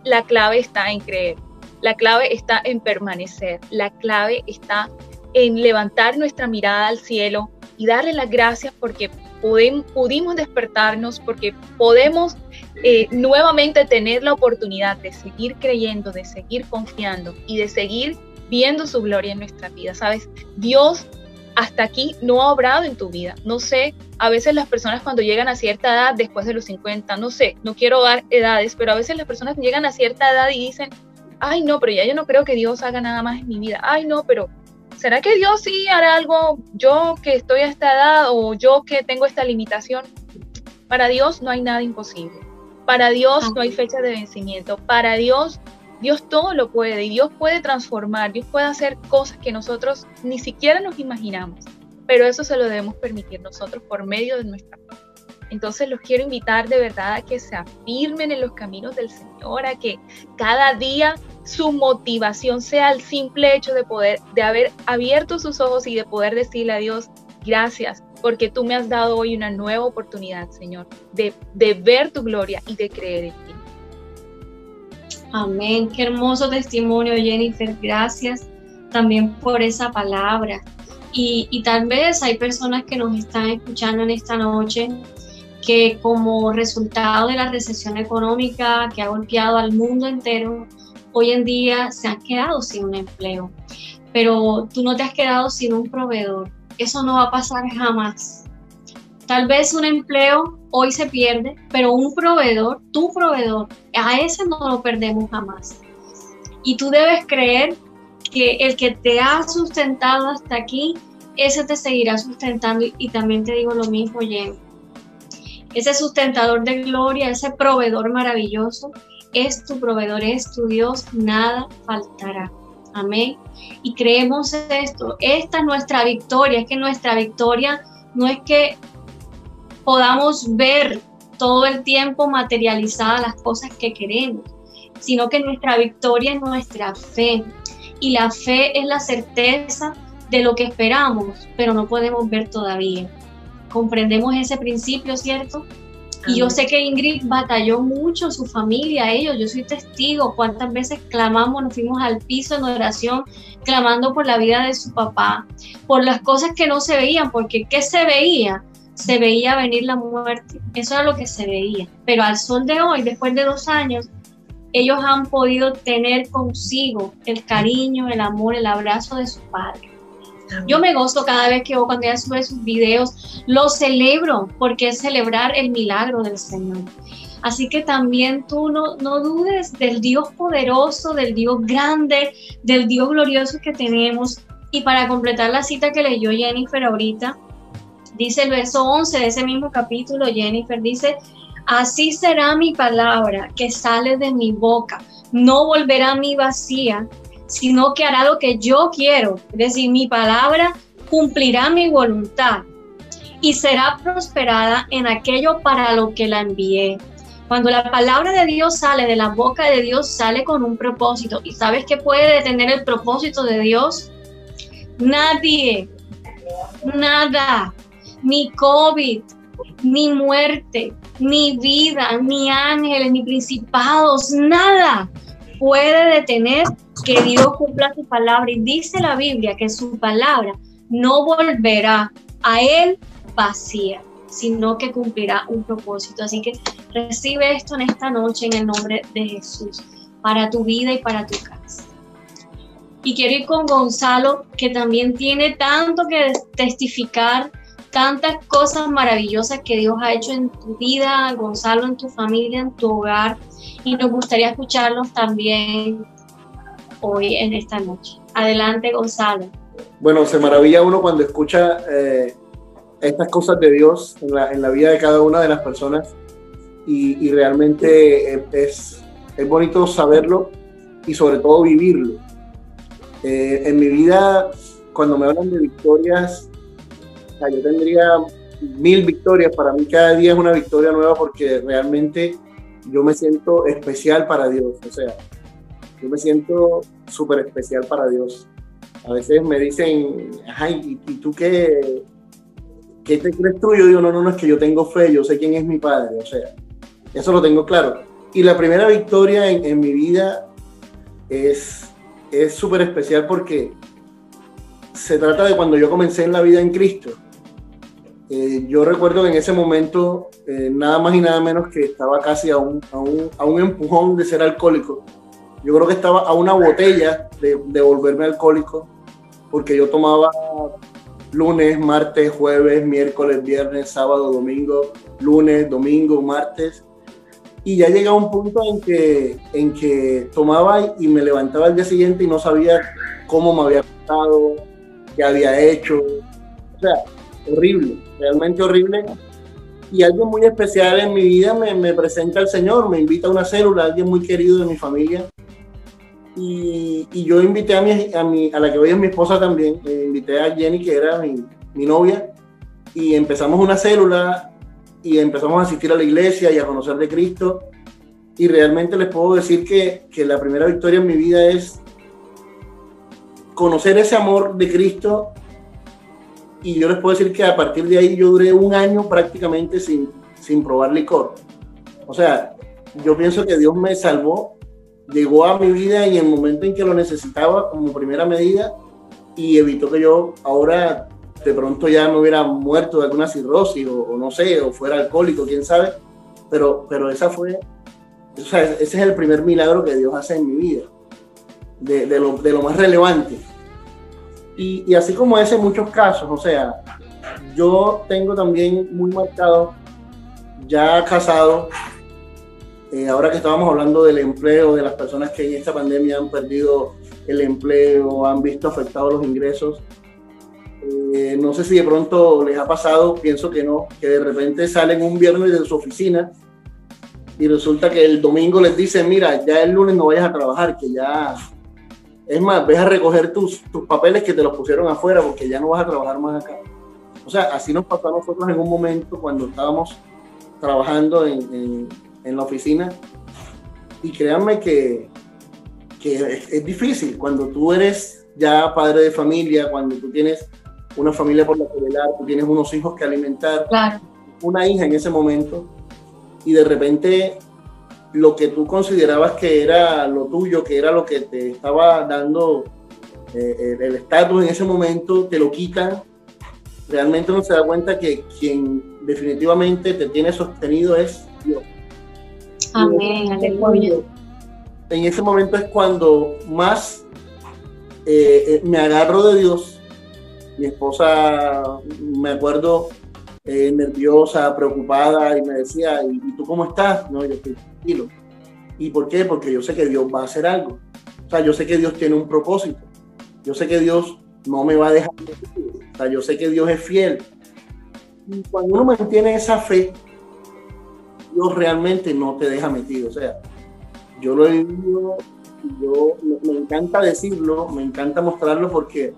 la clave está en creer, la clave está en permanecer, la clave está en levantar nuestra mirada al cielo y darle las gracias porque pudimos despertarnos, porque podemos nuevamente tener la oportunidad de seguir creyendo, de seguir confiando y de seguir viendo su gloria en nuestra vida. ¿Sabes? Dios hasta aquí no ha obrado en tu vida. No sé, a veces las personas cuando llegan a cierta edad, después de los 50, no sé, no quiero dar edades, pero a veces las personas llegan a cierta edad y dicen, ay no, pero ya yo no creo que Dios haga nada más en mi vida. Ay no, pero ¿será que Dios sí hará algo? Yo que estoy a esta edad o yo que tengo esta limitación. Para Dios no hay nada imposible. Para Dios no hay fecha de vencimiento. Para Dios todo lo puede y Dios puede transformar, Dios puede hacer cosas que nosotros ni siquiera nos imaginamos, pero eso se lo debemos permitir nosotros por medio de nuestra fe. Entonces los quiero invitar de verdad a que se afirmen en los caminos del Señor, a que cada día su motivación sea el simple hecho de haber abierto sus ojos y de poder decirle a Dios, gracias, porque tú me has dado hoy una nueva oportunidad, Señor, de ver tu gloria y de creer en ti. Amén. Qué hermoso testimonio, Jennifer. Gracias también por esa palabra. Y tal vez hay personas que nos están escuchando en esta noche que como resultado de la recesión económica que ha golpeado al mundo entero, hoy en día se han quedado sin un empleo. Pero tú no te has quedado sin un proveedor. Eso no va a pasar jamás. Tal vez un empleo hoy se pierde, pero un proveedor, tu proveedor, a ese no lo perdemos jamás. Y tú debes creer que el que te ha sustentado hasta aquí, ese te seguirá sustentando. Y también te digo lo mismo, Jen. Ese sustentador de gloria, ese proveedor maravilloso, es tu proveedor, es tu Dios, nada faltará. Amén. Y creemos esto. Esta es nuestra victoria. Es que nuestra victoria no es que podamos ver todo el tiempo materializadas las cosas que queremos, sino que nuestra victoria es nuestra fe. Y la fe es la certeza de lo que esperamos, pero no podemos ver todavía. Comprendemos ese principio, ¿cierto? Y yo sé que Ingrid batalló mucho, su familia, ellos, yo soy testigo, cuántas veces clamamos, nos fuimos al piso en oración, clamando por la vida de su papá, por las cosas que no se veían, porque ¿qué se veía? Se veía venir la muerte, eso era lo que se veía. Pero al sol de hoy, después de 2 años, ellos han podido tener consigo el cariño, el amor, el abrazo de su padre. Yo me gozo cada vez que cuando ella sube sus videos, lo celebro, porque es celebrar el milagro del Señor. Así que también tú no dudes del Dios poderoso, del Dios grande, del Dios glorioso que tenemos. Y para completar la cita que leyó Jennifer ahorita, dice el verso 11 de ese mismo capítulo, Jennifer dice, así será mi palabra que sale de mi boca, no volverá a mí vacía, sino que hará lo que yo quiero. Es decir, mi palabra cumplirá mi voluntad y será prosperada en aquello para lo que la envié. Cuando la palabra de Dios sale de la boca de Dios, sale con un propósito. ¿Y sabes qué puede detener el propósito de Dios? Nadie, nada. Ni COVID, ni muerte, ni vida, ni ángeles, ni principados, nada puede detener que Dios cumpla su palabra. Y dice la Biblia que su palabra no volverá a él vacía, sino que cumplirá un propósito. Así que recibe esto en esta noche en el nombre de Jesús, para tu vida y para tu casa. Y quiero ir con Gonzalo, que también tiene tanto que testificar, tantas cosas maravillosas que Dios ha hecho en tu vida, Gonzalo, en tu familia, en tu hogar, y nos gustaría escucharlos también hoy en esta noche. Adelante, Gonzalo. Bueno, se maravilla uno cuando escucha estas cosas de Dios en la vida de cada una de las personas y realmente es bonito saberlo y sobre todo vivirlo. En mi vida, cuando me hablan de victorias, yo tendría 1000 victorias. Para mí cada día es una victoria nueva porque realmente yo me siento especial para Dios. O sea, yo me siento súper especial para Dios. A veces me dicen, ay, ¿y tú qué ¿qué te crees tú? Yo digo, no, es que yo tengo fe, yo sé quién es mi padre, o sea, eso lo tengo claro. Y la primera victoria en mi vida es súper especial porque se trata de cuando yo comencé en la vida en Cristo. Yo recuerdo que en ese momento, nada más y nada menos que estaba casi a un empujón de ser alcohólico. Yo creo que estaba a una botella de volverme alcohólico, porque yo tomaba lunes, martes, jueves, miércoles, viernes, sábado, domingo, lunes, domingo, martes. Y ya llegaba un punto en que tomaba y me levantaba al día siguiente y no sabía cómo me había acostado, qué había hecho. O sea, horrible, realmente horrible. Y alguien muy especial en mi vida me presenta al Señor, me invita a una célula, alguien muy querido de mi familia. Y yo invité a la que hoy es mi esposa también, invité a Jenny, que era mi novia, y empezamos una célula y empezamos a asistir a la iglesia y a conocer de Cristo. Y realmente les puedo decir que la primera victoria en mi vida es conocer ese amor de Cristo. Y yo les puedo decir que a partir de ahí yo duré un año prácticamente sin probar licor. O sea, yo pienso que Dios me salvó, llegó a mi vida en el momento en que lo necesitaba como primera medida y evitó que yo ahora de pronto ya me hubiera muerto de alguna cirrosis o no sé, o fuera alcohólico, quién sabe. Pero ese es el primer milagro que Dios hace en mi vida, de lo más relevante. Y así como ese, muchos casos. O sea, yo tengo también muy marcado, ya casado, ahora que estábamos hablando del empleo, de las personas que en esta pandemia han perdido el empleo, han visto afectados los ingresos. No sé si de pronto les ha pasado, pienso que no, que de repente salen un viernes de su oficina y resulta que el domingo les dicen, mira, ya el lunes no vayas a trabajar, que ya... Es más, ves a recoger tus papeles que te los pusieron afuera porque ya no vas a trabajar más acá. O sea, así nos pasó a nosotros en un momento cuando estábamos trabajando en la oficina. Y créanme que es difícil cuando tú eres ya padre de familia, cuando tú tienes una familia por la que velar, tú tienes unos hijos que alimentar, claro, una hija en ese momento, y de repente lo que tú considerabas que era lo tuyo, que era lo que te estaba dando el estatus en ese momento, te lo quitan. Realmente uno se da cuenta que quien definitivamente te tiene sostenido es Dios. Amén, aleluya. En ese momento es cuando más me agarro de Dios. Mi esposa, me acuerdo, nerviosa, preocupada, y me decía, ¿y tú cómo estás? No, yo estoy tranquilo. ¿Y por qué? Porque yo sé que Dios va a hacer algo. O sea, yo sé que Dios tiene un propósito. Yo sé que Dios no me va a dejar. O sea, yo sé que Dios es fiel. Y cuando uno mantiene esa fe, Dios realmente no te deja metido. O sea, yo lo he vivido, me encanta decirlo, me encanta mostrarlo porque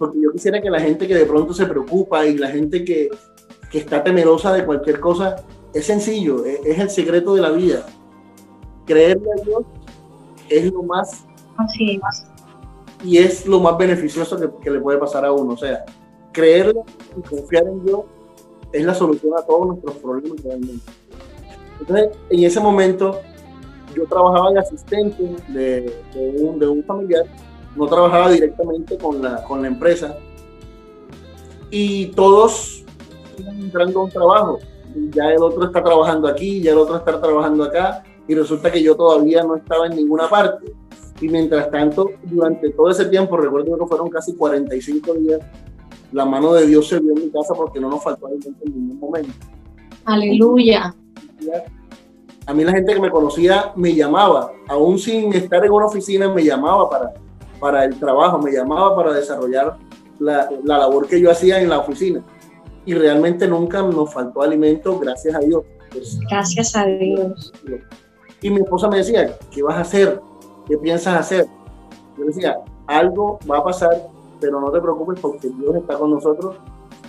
yo quisiera que la gente que de pronto se preocupa y la gente que está temerosa de cualquier cosa, es sencillo, es el secreto de la vida. Creerle a Dios es lo más, así es, y es lo más beneficioso que le puede pasar a uno. O sea, creerle y confiar en Dios es la solución a todos nuestros problemas realmente. Entonces, en ese momento, yo trabajaba de asistente de un familiar, no trabajaba directamente con la empresa, y todos iban entrando a un trabajo. Ya el otro está trabajando aquí, ya el otro está trabajando acá, y resulta que yo todavía no estaba en ninguna parte. Y mientras tanto, durante todo ese tiempo, recuerdo que fueron casi 45 días, la mano de Dios se vio en mi casa porque no nos faltó alimento en ningún momento. Aleluya. A mí la gente que me conocía me llamaba, aún sin estar en una oficina, me llamaba para el trabajo, me llamaba para desarrollar la labor que yo hacía en la oficina. Y realmente nunca nos faltó alimento, gracias a Dios. Pues, gracias a Dios. Y mi esposa me decía, ¿qué vas a hacer? ¿Qué piensas hacer? Yo decía, algo va a pasar, pero no te preocupes porque Dios está con nosotros.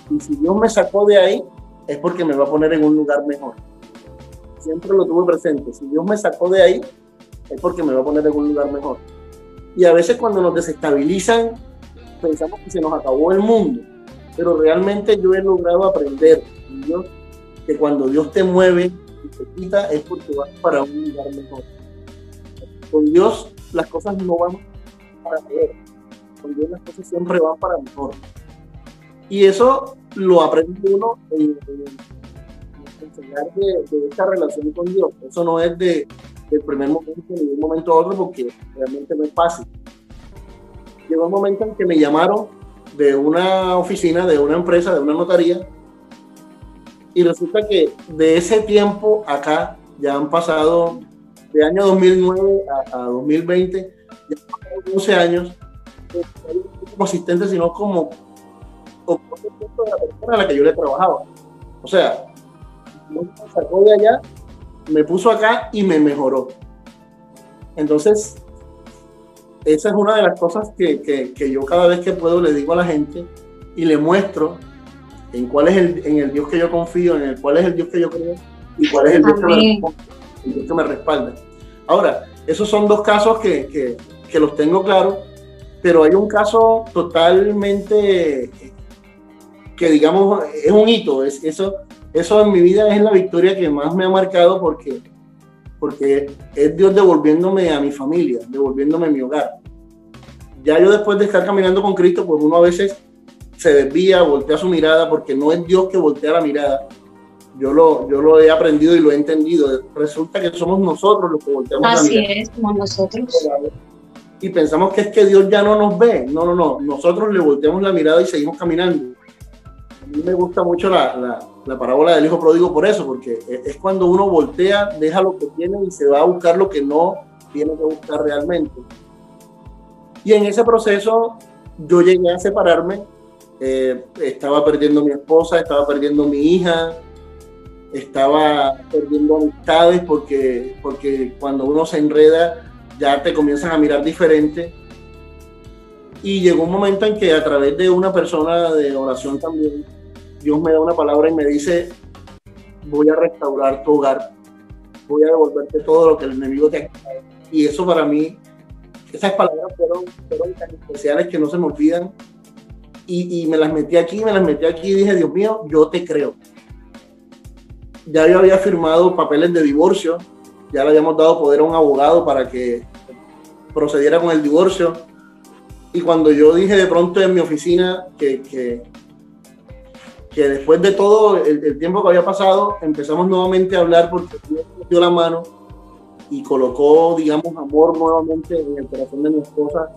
Y si Dios me sacó de ahí, es porque me va a poner en un lugar mejor. Siempre lo tuve presente. Si Dios me sacó de ahí, es porque me va a poner en un lugar mejor. Y a veces cuando nos desestabilizan, pensamos que se nos acabó el mundo. pero realmente yo he logrado aprender, Dios, que cuando Dios te mueve y te quita es porque vas para un lugar mejor. Con Dios las cosas no van para peor, con Dios las cosas siempre van para mejor. Y eso lo aprende uno en enseñar de esta relación con Dios. Eso no es del primer momento ni de un momento a otro, porque realmente no es fácil. Llegó un momento en que me llamaron de una oficina, de una empresa, de una notaría, y resulta que de ese tiempo acá ya han pasado, de año 2009 a 2020, ya han pasado 11 años, no como asistente, sino como de la persona a la que yo le trabajaba. O sea, me sacó de allá, me puso acá y me mejoró. Entonces, esa es una de las cosas que yo cada vez que puedo le digo a la gente y le muestro en cuál es en el Dios que yo confío, en el cuál es el Dios que yo creo y cuál es el Dios que me respalda. Ahora, esos son dos casos que los tengo claros, pero hay un caso totalmente que, digamos, es un hito. Eso en mi vida es la victoria que más me ha marcado, porque es Dios devolviéndome a mi familia, devolviéndome a mi hogar. Ya yo, después de estar caminando con Cristo, pues uno a veces se desvía, voltea su mirada, porque no es Dios que voltea la mirada. Yo lo he aprendido y lo he entendido. Resulta que somos nosotros los que volteamos la mirada. Así es, como nosotros. Y pensamos que es que Dios ya no nos ve. No. Nosotros le volteamos la mirada y seguimos caminando. A mí me gusta mucho la parábola del hijo pródigo por eso, porque es cuando uno voltea, deja lo que tiene y se va a buscar lo que no tiene que buscar realmente. Y en ese proceso yo llegué a separarme. Estaba perdiendo a mi esposa, estaba perdiendo a mi hija, estaba perdiendo amistades, porque cuando uno se enreda ya te comienzan a mirar diferente. Y llegó un momento en que, a través de una persona de oración también, Dios me da una palabra y me dice: voy a restaurar tu hogar, voy a devolverte todo lo que el enemigo te ha quitado. Y eso, para mí, esas palabras fueron tan especiales que no se me olvidan. Y me las metí aquí y dije: Dios mío, yo te creo. Ya yo había firmado papeles de divorcio, ya le habíamos dado poder a un abogado para que procediera con el divorcio. Y cuando yo dije de pronto en mi oficina que después de todo el tiempo que había pasado, empezamos nuevamente a hablar, porque Dios me dio la mano y colocó, digamos, amor nuevamente en el corazón de mi esposa,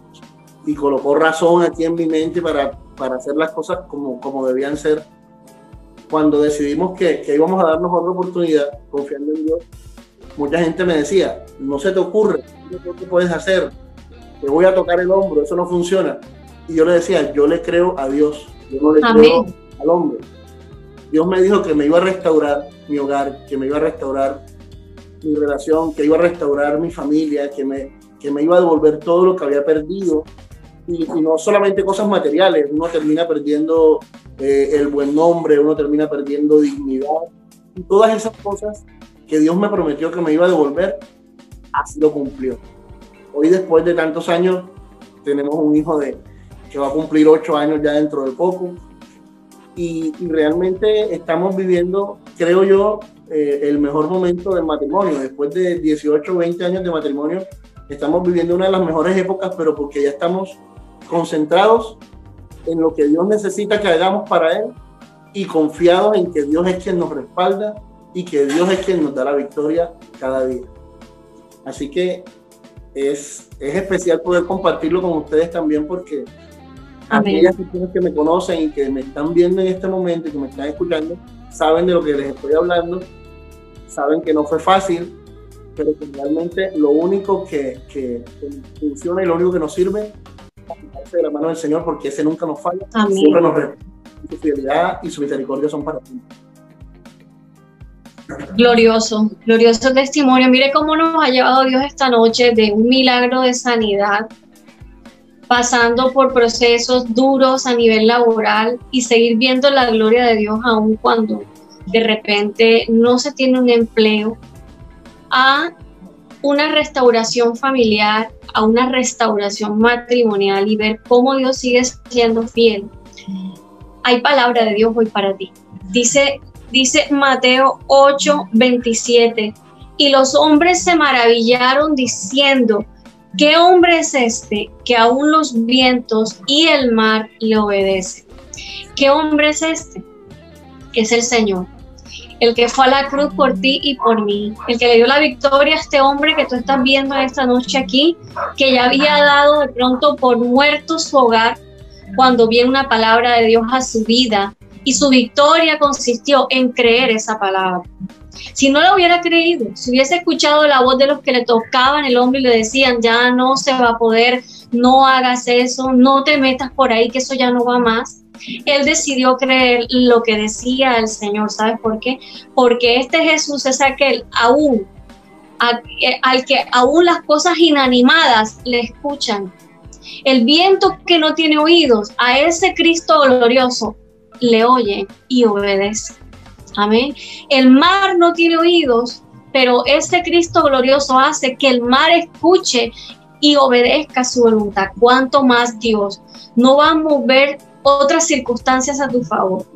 y colocó razón aquí en mi mente para hacer las cosas como debían ser. Cuando decidimos que íbamos a darnos otra oportunidad, confiando en Dios, mucha gente me decía: no se te ocurre, ¿qué puedes hacer? Te voy a tocar el hombro, eso no funciona. Y yo le decía: yo le creo a Dios, yo no le creo al hombre. Dios me dijo que me iba a restaurar mi hogar, que me iba a restaurar mi relación, que iba a restaurar mi familia, que me iba a devolver todo lo que había perdido. Y no solamente cosas materiales, uno termina perdiendo el buen nombre, uno termina perdiendo dignidad, y todas esas cosas que Dios me prometió que me iba a devolver, así lo cumplió. Hoy, después de tantos años, tenemos un hijo que va a cumplir 8 años ya dentro de poco, y realmente estamos viviendo, creo yo, el mejor momento del matrimonio. Después de 18 o 20 años de matrimonio, estamos viviendo una de las mejores épocas, pero porque ya estamos concentrados en lo que Dios necesita que hagamos para Él, y confiados en que Dios es quien nos respalda y que Dios es quien nos da la victoria cada día. Así que es especial poder compartirlo con ustedes también, porque aquellas personas que me conocen y que me están viendo en este momento y que me están escuchando saben de lo que les estoy hablando, saben que no fue fácil, pero que realmente lo único que funciona y lo único que nos sirve es quitarse de la mano del Señor, porque ese nunca nos falla. Amén. Siempre nos responde. Su fidelidad y su misericordia son para ti. Glorioso testimonio. Mire cómo nos ha llevado Dios esta noche, de un milagro de sanidad, pasando por procesos duros a nivel laboral, y seguir viendo la gloria de Dios aun cuando de repente no se tiene un empleo, a una restauración familiar, a una restauración matrimonial, y ver cómo Dios sigue siendo fiel. hay palabra de Dios hoy para ti. Dice Mateo 8:27, y los hombres se maravillaron diciendo, ¿qué hombre es este que aún los vientos y el mar le obedecen? ¿Qué hombre es este? Es el Señor, el que fue a la cruz por ti y por mí, el que le dio la victoria a este hombre que tú estás viendo esta noche aquí, que ya había dado de pronto por muerto su hogar cuando viene una palabra de Dios a su vida, y su victoria consistió en creer esa palabra. Si no la hubiera creído, si hubiese escuchado la voz de los que le tocaban el hombro y le decían, ya no se va a poder, no hagas eso, no te metas por ahí, que eso ya no va más, él decidió creer lo que decía el Señor. ¿Sabes por qué? Porque este Jesús es aquel al que aún las cosas inanimadas le escuchan. El viento que no tiene oídos, a ese Cristo glorioso le oye y obedece. Amén. El mar no tiene oídos, pero ese Cristo glorioso hace que el mar escuche y obedezca su voluntad. ¿Cuánto más Dios no va a mover otras circunstancias a tu favor,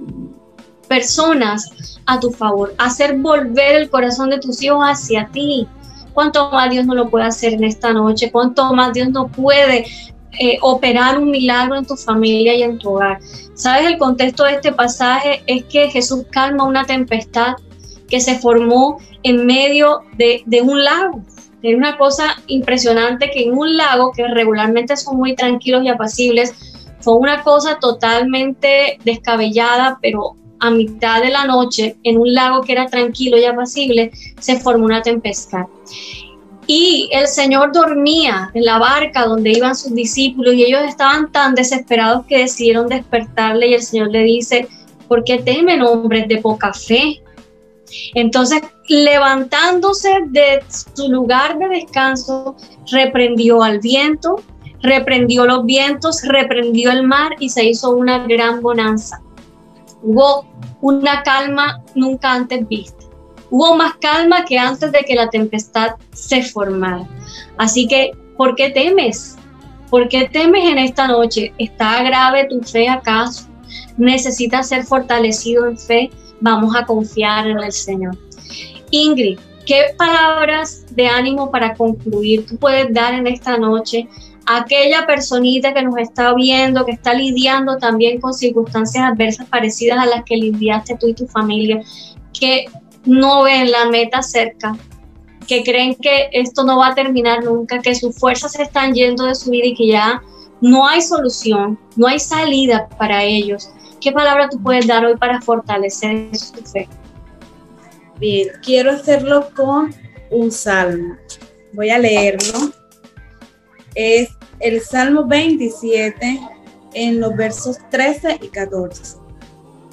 personas a tu favor, hacer volver el corazón de tus hijos hacia ti? ¿Cuánto más Dios no lo puede hacer en esta noche? ¿Cuánto más Dios no puede operar un milagro en tu familia y en tu hogar? ¿Sabes? El contexto de este pasaje es que Jesús calma una tempestad que se formó en medio de un lago. Es una cosa impresionante que en un lago que regularmente son muy tranquilos y apacibles, fue una cosa totalmente descabellada, pero a mitad de la noche, en un lago que era tranquilo y apacible, se formó una tempestad. Y el Señor dormía en la barca donde iban sus discípulos y ellos estaban tan desesperados que decidieron despertarle, y el Señor le dice, ¿por qué temen, hombres de poca fe? Entonces, levantándose de su lugar de descanso, reprendió al viento, reprendió los vientos, reprendió el mar y se hizo una gran bonanza. Hubo una calma nunca antes vista. Hubo más calma que antes de que la tempestad se formara. Así que, ¿por qué temes? ¿Por qué temes en esta noche? ¿Está grave tu fe acaso? ¿Necesitas ser fortalecido en fe? Vamos a confiar en el Señor. Ingrid, ¿qué palabras de ánimo para concluir tú puedes dar en esta noche a aquella personita que nos está viendo, que está lidiando también con circunstancias adversas parecidas a las que lidiaste tú y tu familia, que no ven la meta cerca, que creen que esto no va a terminar nunca, que sus fuerzas se están yendo de su vida y que ya no hay solución, no hay salida para ellos? ¿Qué palabra tú puedes dar hoy para fortalecer su fe? Bien, quiero hacerlo con un salmo. Voy a leerlo. Es el Salmo 27 en los versos 13 y 14.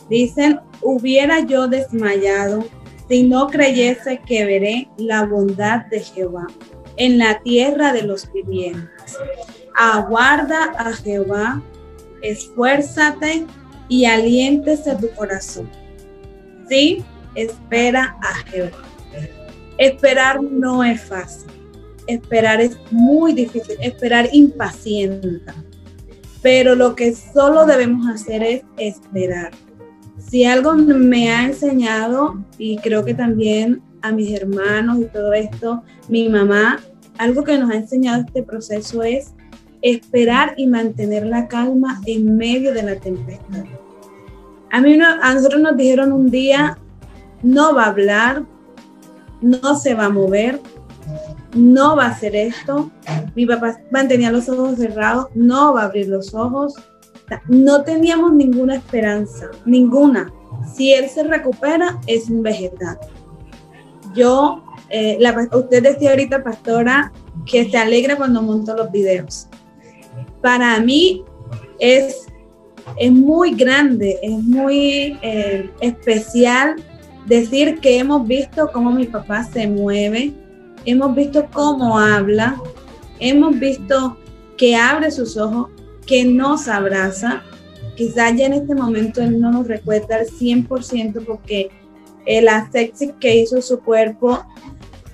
Dicen, hubiera yo desmayado si no creyese que veré la bondad de Jehová en la tierra de los vivientes. Aguarda a Jehová, esfuérzate y aliéntese tu corazón. Sí, espera a Jehová. Esperar no es fácil. Esperar es muy difícil. Esperar impacienta. Pero lo que solo debemos hacer es esperar. Si algo me ha enseñado, y creo que también a mis hermanos y todo esto, mi mamá, algo que nos ha enseñado este proceso es esperar y mantener la calma en medio de la tempestad. A nosotros nos dijeron un día, no va a hablar, no se va a mover, no va a hacer esto. Mi papá mantenía los ojos cerrados, no va a abrir los ojos. No teníamos ninguna esperanza, ninguna. Si él se recupera, es un vegetal. Usted decía ahorita, pastora, que se alegra cuando monto los videos. Para mí es muy grande, es muy especial decir que hemos visto cómo mi papá se mueve, hemos visto cómo habla, hemos visto que abre sus ojos, que nos abraza. Quizás ya en este momento él no nos recuerda al 100% porque el asepsis que hizo su cuerpo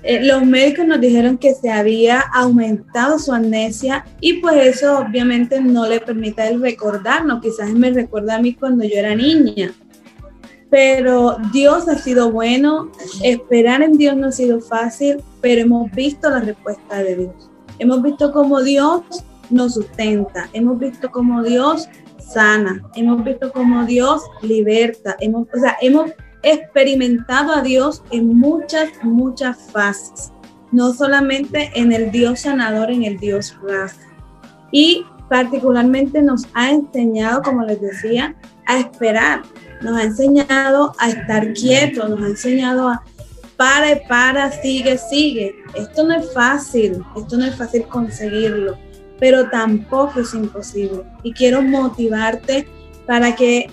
los médicos nos dijeron que se había aumentado su amnesia y pues eso obviamente no le permite a él recordarnos, quizás me recuerda a mí cuando yo era niña. Pero Dios ha sido bueno, esperar en Dios no ha sido fácil, pero hemos visto la respuesta de Dios. Hemos visto cómo Dios nos sustenta, hemos visto cómo Dios sana, hemos visto cómo Dios liberta, hemos experimentado a Dios en muchas fases, no solamente en el Dios sanador, en el Dios raza. Y particularmente nos ha enseñado, como les decía, a esperar, nos ha enseñado a estar quietos, nos ha enseñado a para, sigue. Esto no es fácil conseguirlo, pero tampoco es imposible. Y quiero motivarte para que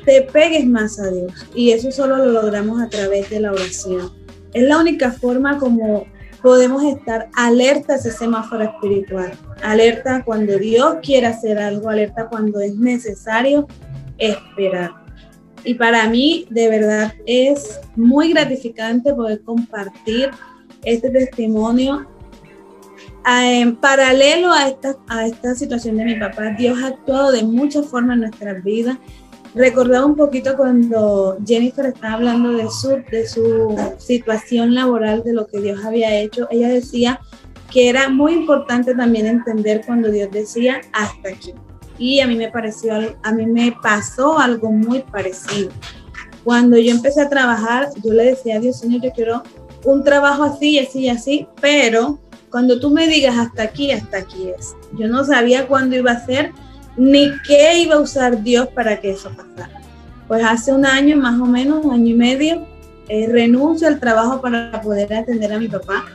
te pegues más a Dios. Y eso solo lo logramos a través de la oración. Es la única forma como podemos estar alertas a ese semáforo espiritual. Alerta cuando Dios quiere hacer algo, alerta cuando es necesario esperar. Y para mí, de verdad, es muy gratificante poder compartir este testimonio. En paralelo a esta situación de mi papá, Dios ha actuado de muchas formas en nuestras vidas. Recordaba un poquito cuando Jennifer estaba hablando de su situación laboral, de lo que Dios había hecho. Ella decía que era muy importante también entender cuando Dios decía hasta aquí. Y a mí me pasó algo muy parecido. Cuando yo empecé a trabajar, yo le decía a Dios, Señor, yo quiero un trabajo así, así, así, pero cuando tú me digas hasta aquí es. Yo no sabía cuándo iba a ser, ni qué iba a usar Dios para que eso pasara. Pues hace un año, más o menos, un año y medio, renuncio al trabajo para poder atender a mi papá.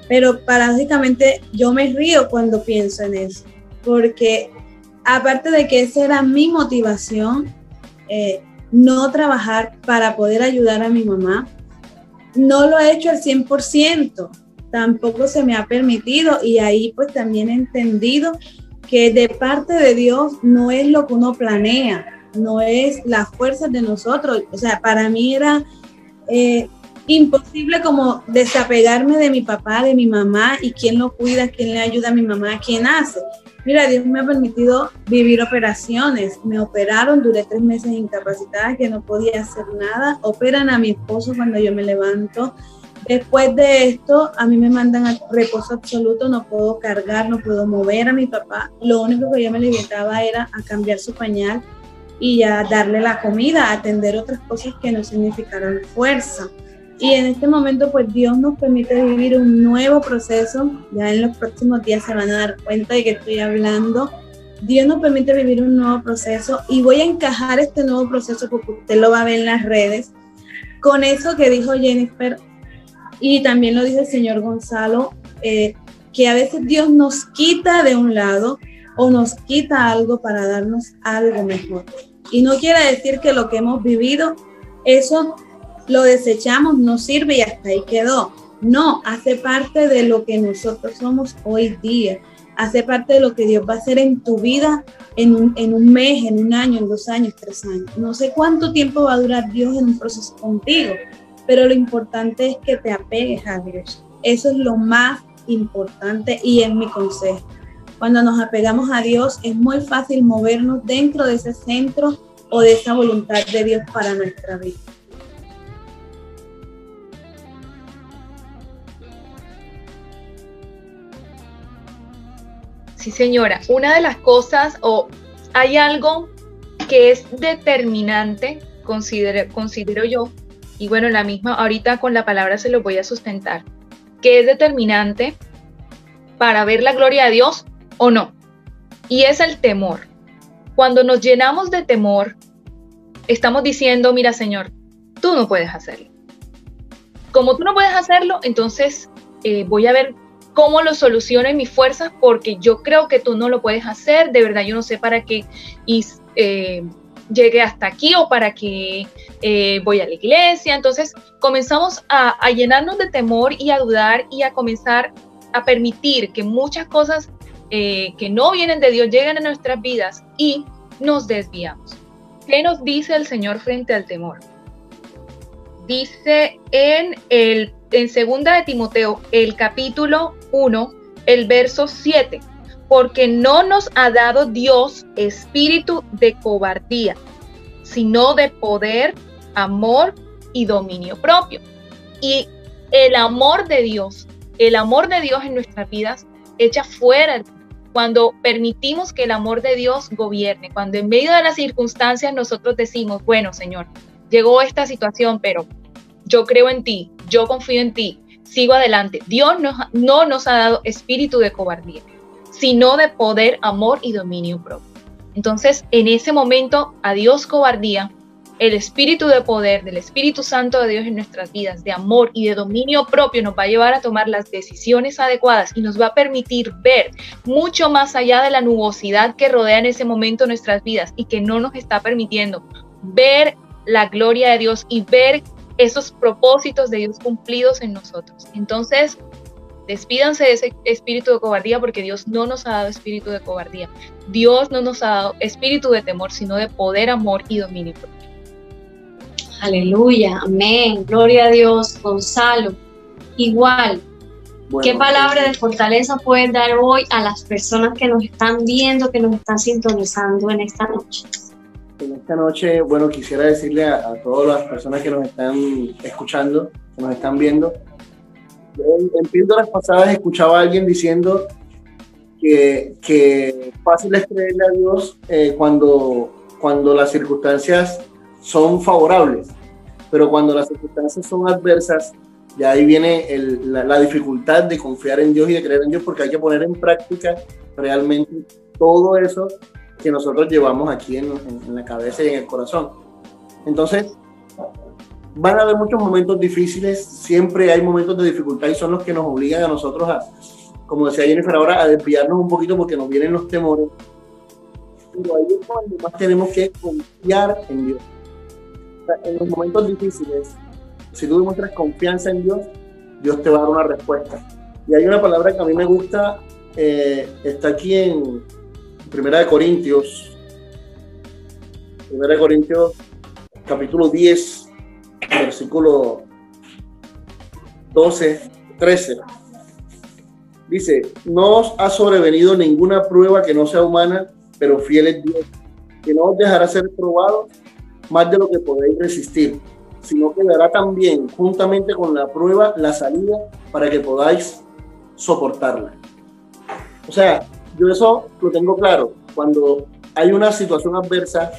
Pero paradójicamente yo me río cuando pienso en eso, porque aparte de que esa era mi motivación, no trabajar para poder ayudar a mi mamá, no lo he hecho al 100%, tampoco se me ha permitido, y ahí pues también he entendido que de parte de Dios no es lo que uno planea, no es las fuerzas de nosotros. O sea, para mí era imposible como desapegarme de mi papá, de mi mamá, y quién lo cuida, quién le ayuda a mi mamá, quién hace. Mira, Dios me ha permitido vivir operaciones. Me operaron, duré 3 meses incapacitada, que no podía hacer nada. Operan a mi esposo cuando yo me levanto. Después de esto, a mí me mandan a reposo absoluto, no puedo cargar, no puedo mover a mi papá. Lo único que yo me limitaba era a cambiar su pañal y a darle la comida, a atender otras cosas que no significaran fuerza. Y en este momento, pues Dios nos permite vivir un nuevo proceso. Ya en los próximos días se van a dar cuenta de que estoy hablando. Dios nos permite vivir un nuevo proceso y voy a encajar este nuevo proceso, porque usted lo va a ver en las redes, con eso que dijo Jennifer y también lo dijo el señor Gonzalo, que a veces Dios nos quita de un lado o nos quita algo para darnos algo mejor. Y no quiere decir que lo que hemos vivido, eso lo desechamos, no sirve y hasta ahí quedó. No, hace parte de lo que nosotros somos hoy día. Hace parte de lo que Dios va a hacer en tu vida en un mes, en un año, en 2 años, 3 años. No sé cuánto tiempo va a durar Dios en un proceso contigo, pero lo importante es que te apegues a Dios. Eso es lo más importante y es mi consejo. Cuando nos apegamos a Dios es muy fácil movernos dentro de ese centro o de esa voluntad de Dios para nuestra vida. Sí, señora. Una de las cosas, o hay algo que es determinante, considero yo, y bueno, la misma, ahorita con la palabra se lo voy a sustentar, que es determinante para ver la gloria de Dios o no, y es el temor. Cuando nos llenamos de temor, estamos diciendo, mira, Señor, tú no puedes hacerlo. Como tú no puedes hacerlo, entonces voy a ver cómo lo soluciono en mis fuerzas, porque yo creo que tú no lo puedes hacer, de verdad yo no sé para qué llegué hasta aquí o para qué voy a la iglesia. Entonces comenzamos a llenarnos de temor y a dudar y a comenzar a permitir que muchas cosas que no vienen de Dios lleguen a nuestras vidas y nos desviamos. ¿Qué nos dice el Señor frente al temor? Dice en el en 2 de Timoteo, el capítulo 1, el verso 7, porque no nos ha dado Dios espíritu de cobardía, sino de poder, amor y dominio propio. Y el amor de Dios en nuestras vidas echa fuera cuando permitimos que el amor de Dios gobierne, cuando en medio de las circunstancias nosotros decimos, bueno, Señor, llegó esta situación, pero yo creo en ti, yo confío en ti, sigo adelante. Dios no nos ha dado espíritu de cobardía, sino de poder, amor y dominio propio. Entonces, en ese momento, adiós cobardía, el espíritu de poder del Espíritu Santo de Dios en nuestras vidas, de amor y de dominio propio, nos va a llevar a tomar las decisiones adecuadas y nos va a permitir ver mucho más allá de la nubosidad que rodea en ese momento nuestras vidas y que no nos está permitiendo ver la gloria de Dios y ver esos propósitos de Dios cumplidos en nosotros. Entonces, despídanse de ese espíritu de cobardía, porque Dios no nos ha dado espíritu de cobardía. Dios no nos ha dado espíritu de temor, sino de poder, amor y dominio propio. Aleluya, amén, gloria a Dios. Gonzalo, igual, bueno, ¿qué palabra de fortaleza puedes dar hoy a las personas que nos están viendo, que nos están sintonizando en esta noche? En esta noche, bueno, quisiera decirle a todas las personas que nos están escuchando, que nos están viendo, en píldoras pasadas escuchaba a alguien diciendo que fácil es creerle a Dios cuando las circunstancias son favorables, pero cuando las circunstancias son adversas, ya ahí viene la dificultad de confiar en Dios y de creer en Dios, porque hay que poner en práctica realmente todo eso que nosotros llevamos aquí en la cabeza y en el corazón. Entonces, van a haber muchos momentos difíciles, siempre hay momentos de dificultad y son los que nos obligan a nosotros como decía Jennifer ahora, a desviarnos un poquito porque nos vienen los temores. Pero ahí es cuando más tenemos que confiar en Dios. O sea, en los momentos difíciles, si tú demuestras confianza en Dios, Dios te va a dar una respuesta. Y hay una palabra que a mí me gusta, está aquí en 1 Corintios capítulo 10, versículo 12, 13. Dice, no os ha sobrevenido ninguna prueba que no sea humana, pero fiel es Dios, que no os dejará ser probados más de lo que podéis resistir, sino que dará también, juntamente con la prueba, la salida para que podáis soportarla. O sea, yo eso lo tengo claro. Cuando hay una situación adversa,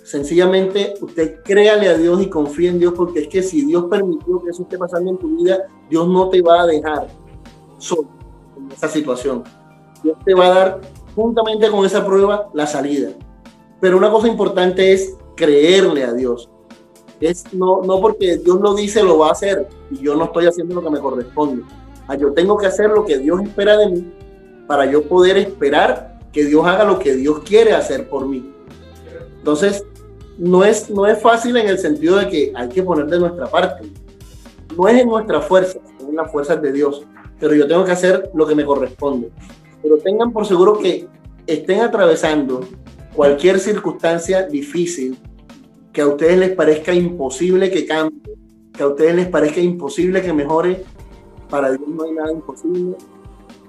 sencillamente usted créale a Dios y confíe en Dios, porque es que si Dios permitió que eso esté pasando en tu vida, Dios no te va a dejar solo en esa situación. Dios te va a dar, juntamente con esa prueba, la salida. Pero una cosa importante es creerle a Dios. No porque Dios lo dice, lo va a hacer, y yo no estoy haciendo lo que me corresponde. Yo tengo que hacer lo que Dios espera de mí para yo poder esperar que Dios haga lo que Dios quiere hacer por mí. Entonces, no es fácil en el sentido de que hay que poner de nuestra parte. No es en nuestras fuerzas, es en las fuerzas de Dios. Pero yo tengo que hacer lo que me corresponde. Pero tengan por seguro que estén atravesando cualquier circunstancia difícil, que a ustedes les parezca imposible que cambie, que a ustedes les parezca imposible que mejore, para Dios no hay nada imposible.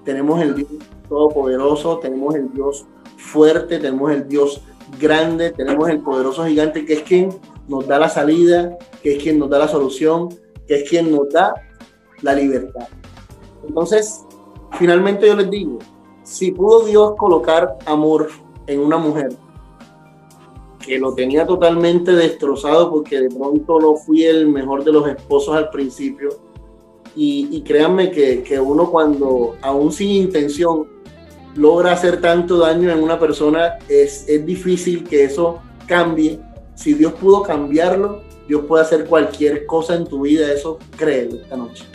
Tenemos el Dios todopoderoso, tenemos el Dios fuerte, tenemos el Dios grande, tenemos el poderoso gigante, que es quien nos da la salida, que es quien nos da la solución, que es quien nos da la libertad. Entonces, finalmente yo les digo, si pudo Dios colocar amor en una mujer que lo tenía totalmente destrozado porque de pronto no fui el mejor de los esposos al principio, y créanme que uno cuando, aún sin intención, logra hacer tanto daño en una persona, es difícil que eso cambie. Si Dios pudo cambiarlo, Dios puede hacer cualquier cosa en tu vida. Eso créelo esta noche.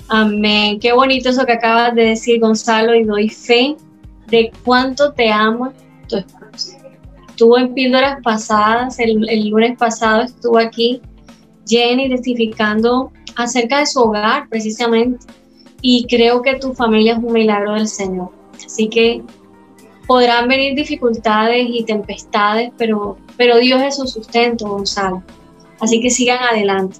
Amén. Qué bonito eso que acabas de decir, Gonzalo, y doy fe de cuánto te ama tu esposo. Estuvo en píldoras pasadas, el lunes pasado estuvo aquí Jenny testificando acerca de su hogar precisamente, y creo que tu familia es un milagro del Señor. Así que podrán venir dificultades y tempestades, pero Dios es su sustento, Gonzalo. Así que sigan adelante.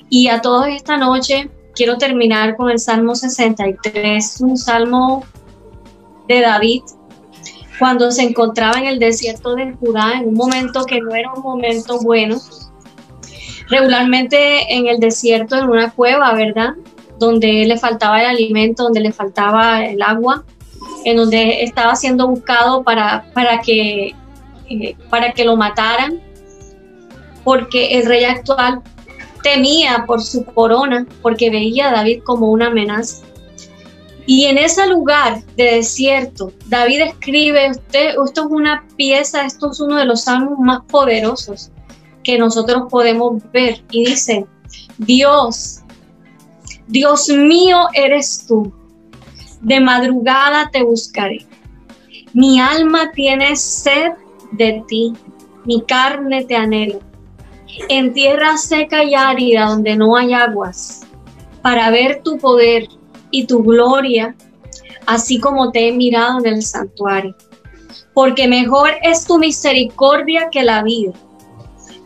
Y a todos esta noche quiero terminar con el Salmo 63, un salmo de David, cuando se encontraba en el desierto de Judá, en un momento que no era un momento bueno. Regularmente en el desierto, en una cueva, ¿verdad? Donde le faltaba el alimento, donde le faltaba el agua, en donde estaba siendo buscado para que lo mataran, porque el rey actual temía por su corona, porque veía a David como una amenaza. Y en ese lugar de desierto, David escribe, esto es una pieza, esto es uno de los salmos más poderosos que nosotros podemos ver, y dice: Dios mío eres tú, de madrugada te buscaré. Mi alma tiene sed de ti, mi carne te anhela. En tierra seca y árida donde no hay aguas, para ver tu poder y tu gloria, así como te he mirado en el santuario. Porque mejor es tu misericordia que la vida.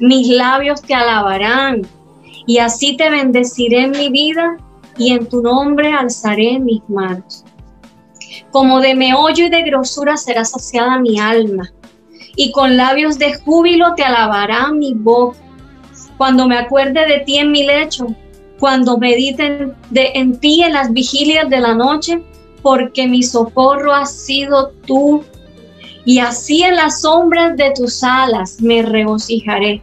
Mis labios te alabarán, y así te bendeciré en mi vida, y en tu nombre alzaré mis manos. Como de meollo y de grosura será saciada mi alma, y con labios de júbilo te alabará mi boca. Cuando me acuerde de ti en mi lecho, cuando medite en ti en las vigilias de la noche, porque mi socorro has sido tú, y así en las sombras de tus alas me regocijaré.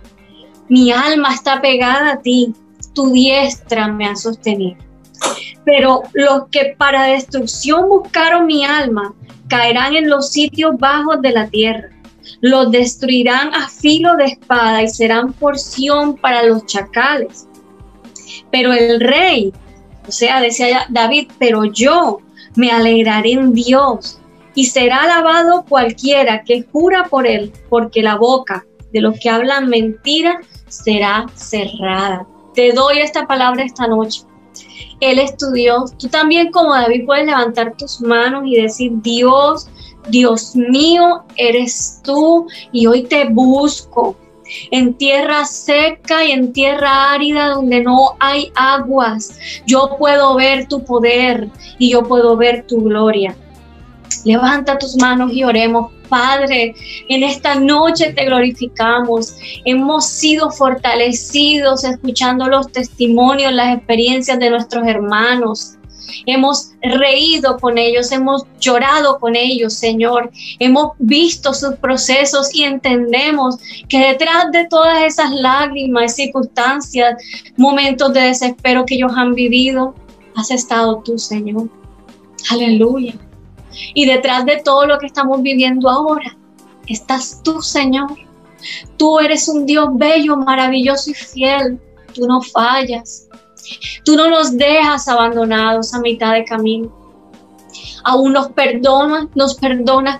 Mi alma está pegada a ti, tu diestra me ha sostenido. Pero los que para destrucción buscaron mi alma, caerán en los sitios bajos de la tierra. Los destruirán a filo de espada y serán porción para los chacales. Pero el rey, o sea, decía David, pero yo me alegraré en Dios, y será alabado cualquiera que jura por él, porque la boca de los que hablan mentira será cerrada. Te doy esta palabra esta noche. Él es tu Dios. Tú también, como David, puedes levantar tus manos y decir: Dios mío, eres tú, y hoy te busco en tierra seca y en tierra árida donde no hay aguas. Yo puedo ver tu poder y yo puedo ver tu gloria. Levanta tus manos y oremos. Padre, en esta noche te glorificamos. Hemos sido fortalecidos escuchando los testimonios, las experiencias de nuestros hermanos. Hemos reído con ellos, hemos llorado con ellos, Señor. Hemos visto sus procesos y entendemos que detrás de todas esas lágrimas, circunstancias, momentos de desespero que ellos han vivido, has estado tú, Señor. Aleluya. Y detrás de todo lo que estamos viviendo ahora, estás tú, Señor. Tú eres un Dios bello, maravilloso y fiel. Tú no fallas. Tú no nos dejas abandonados a mitad de camino. Aún nos perdonas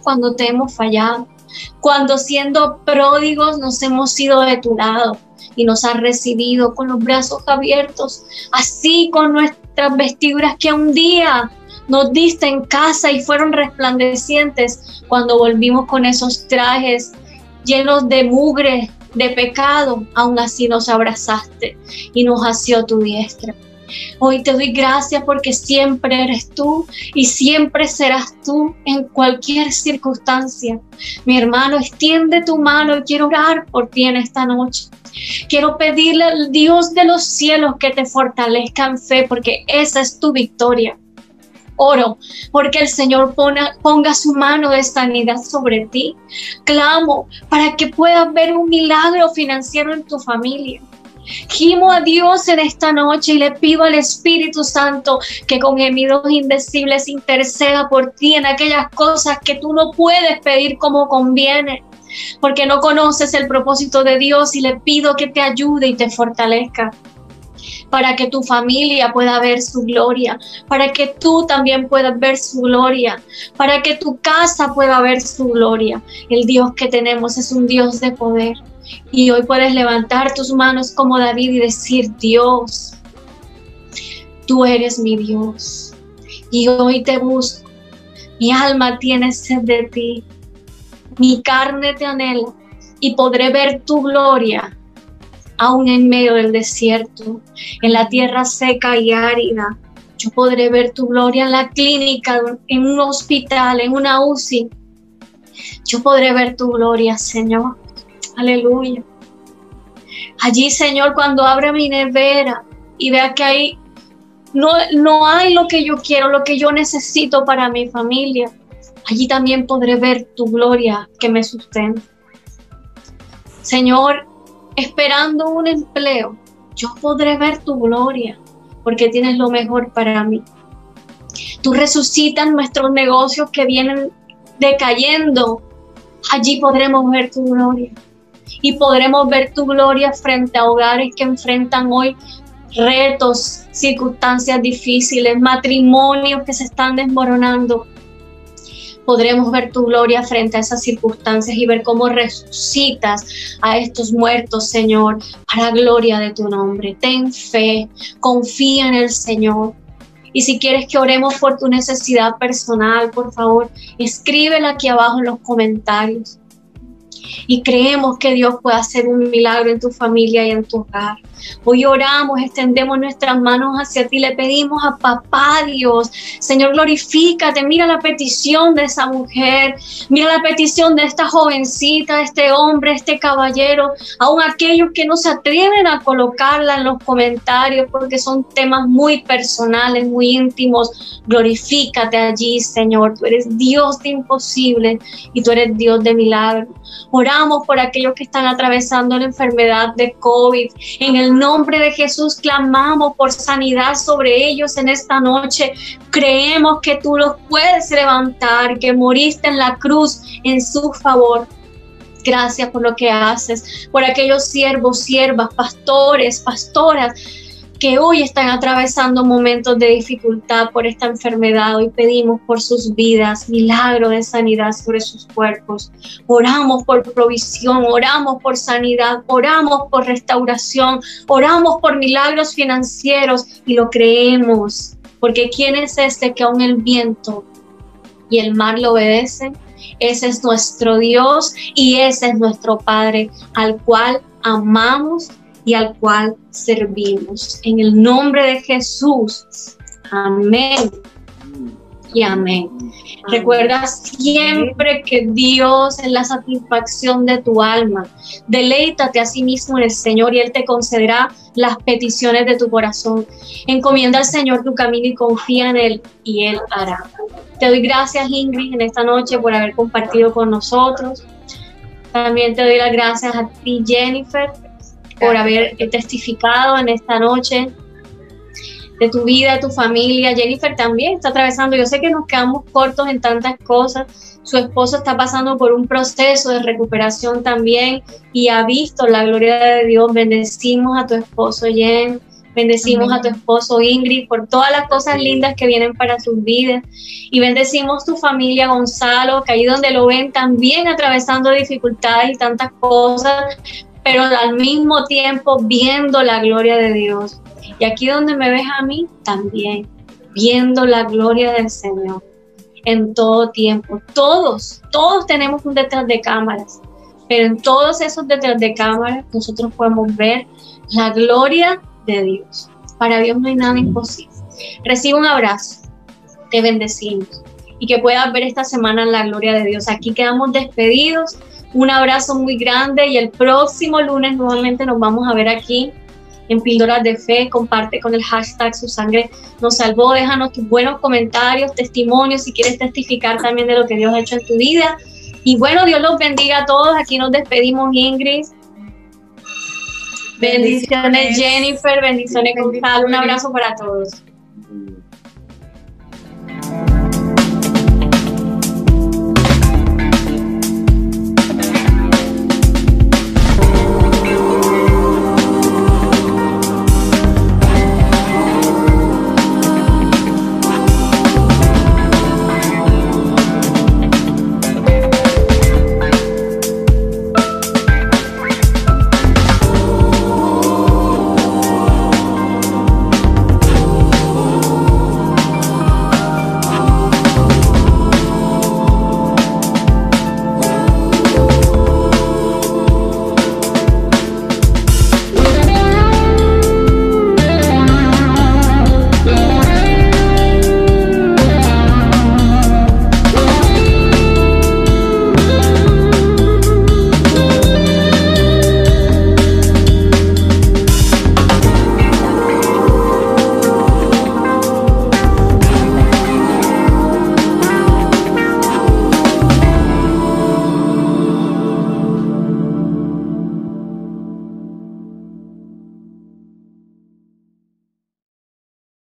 cuando te hemos fallado. Cuando siendo pródigos nos hemos ido de tu lado y nos has recibido con los brazos abiertos, así con nuestras vestiduras que un día nos diste en casa y fueron resplandecientes cuando volvimos con esos trajes llenos de mugre, de pecado. Aún así nos abrazaste y nos asió tu diestra. Hoy te doy gracias porque siempre eres tú y siempre serás tú en cualquier circunstancia. Mi hermano, extiende tu mano y quiero orar por ti en esta noche. Quiero pedirle al Dios de los cielos que te fortalezca en fe, porque esa es tu victoria. Oro porque el Señor ponga su mano de sanidad sobre ti. Clamo para que puedas ver un milagro financiero en tu familia. Gimo a Dios en esta noche y le pido al Espíritu Santo que con gemidos indecibles interceda por ti en aquellas cosas que tú no puedes pedir como conviene, porque no conoces el propósito de Dios, y le pido que te ayude y te fortalezca para que tu familia pueda ver su gloria, para que tú también puedas ver su gloria, para que tu casa pueda ver su gloria. El Dios que tenemos es un Dios de poder. Y hoy puedes levantar tus manos como David y decir: Dios, tú eres mi Dios, y hoy te busco. Mi alma tiene sed de ti, mi carne te anhela, y podré ver tu gloria aún en medio del desierto, en la tierra seca y árida. Yo podré ver tu gloria en la clínica, en un hospital, en una UCI. Yo podré ver tu gloria, Señor. Aleluya. Allí, Señor, cuando abra mi nevera y vea que ahí no hay lo que yo quiero, lo que yo necesito para mi familia, allí también podré ver tu gloria que me sustenta. Señor, esperando un empleo, yo podré ver tu gloria, porque tienes lo mejor para mí. Tú resucitas nuestros negocios que vienen decayendo. Allí podremos ver tu gloria. Y podremos ver tu gloria frente a hogares que enfrentan hoy retos, circunstancias difíciles, matrimonios que se están desmoronando. Podremos ver tu gloria frente a esas circunstancias y ver cómo resucitas a estos muertos, Señor, para gloria de tu nombre. Ten fe, confía en el Señor. Y si quieres que oremos por tu necesidad personal, por favor, escríbela aquí abajo en los comentarios. Y creemos que Dios puede hacer un milagro en tu familia y en tu hogar. Hoy oramos, extendemos nuestras manos hacia ti, le pedimos a Papá Dios, Señor, glorifícate, mira la petición de esa mujer, mira la petición de esta jovencita, este hombre, este caballero, aún aquellos que no se atreven a colocarla en los comentarios porque son temas muy personales, muy íntimos. Glorifícate allí, Señor, tú eres Dios de imposible y tú eres Dios de milagros. Oramos por aquellos que están atravesando la enfermedad de COVID. En el nombre de Jesús clamamos por sanidad sobre ellos en esta noche. Creemos que tú los puedes levantar, que moriste en la cruz en su favor. Gracias por lo que haces, por aquellos siervos, siervas, pastores, pastoras que hoy están atravesando momentos de dificultad por esta enfermedad. Hoy pedimos por sus vidas, milagro de sanidad sobre sus cuerpos. Oramos por provisión, oramos por sanidad, oramos por restauración, oramos por milagros financieros y lo creemos. Porque ¿quién es este que aún el viento y el mar lo obedecen? Ese es nuestro Dios y ese es nuestro Padre, al cual amamos y al cual servimos. En el nombre de Jesús. Amén. Y amén. Recuerda siempre que Dios es la satisfacción de tu alma. Deleítate a sí mismo en el Señor y Él te concederá las peticiones de tu corazón. Encomienda al Señor tu camino y confía en Él y Él hará. Te doy gracias, Ingrid, en esta noche por haber compartido con nosotros. También te doy las gracias a ti, Jennifer, por haber testificado en esta noche de tu vida, de tu familia. Jennifer también está atravesando, yo sé que nos quedamos cortos en tantas cosas. Su esposo está pasando por un proceso de recuperación también y ha visto la gloria de Dios. Bendecimos a tu esposo, Jen. Bendecimos a tu esposo, Ingrid, por todas las cosas lindas que vienen para sus vidas. Y bendecimos tu familia, Gonzalo, que ahí donde lo ven también atravesando dificultades y tantas cosas, pero al mismo tiempo viendo la gloria de Dios. Y aquí donde me ves a mí, también, viendo la gloria del Señor en todo tiempo. Todos tenemos un detrás de cámaras, pero en todos esos detrás de cámaras nosotros podemos ver la gloria de Dios. Para Dios no hay nada imposible. Recibe un abrazo, te bendecimos y que puedas ver esta semana la gloria de Dios. Aquí quedamos despedidos. Un abrazo muy grande y el próximo lunes nuevamente nos vamos a ver aquí en Píldoras de Fe. Comparte con el hashtag Su Sangre Nos Salvó. Déjanos tus buenos comentarios, testimonios, si quieres testificar también de lo que Dios ha hecho en tu vida. Y bueno, Dios los bendiga a todos. Aquí nos despedimos, Ingrid. Bendiciones, Jennifer. Bendiciones, Gonzalo. Un abrazo para todos.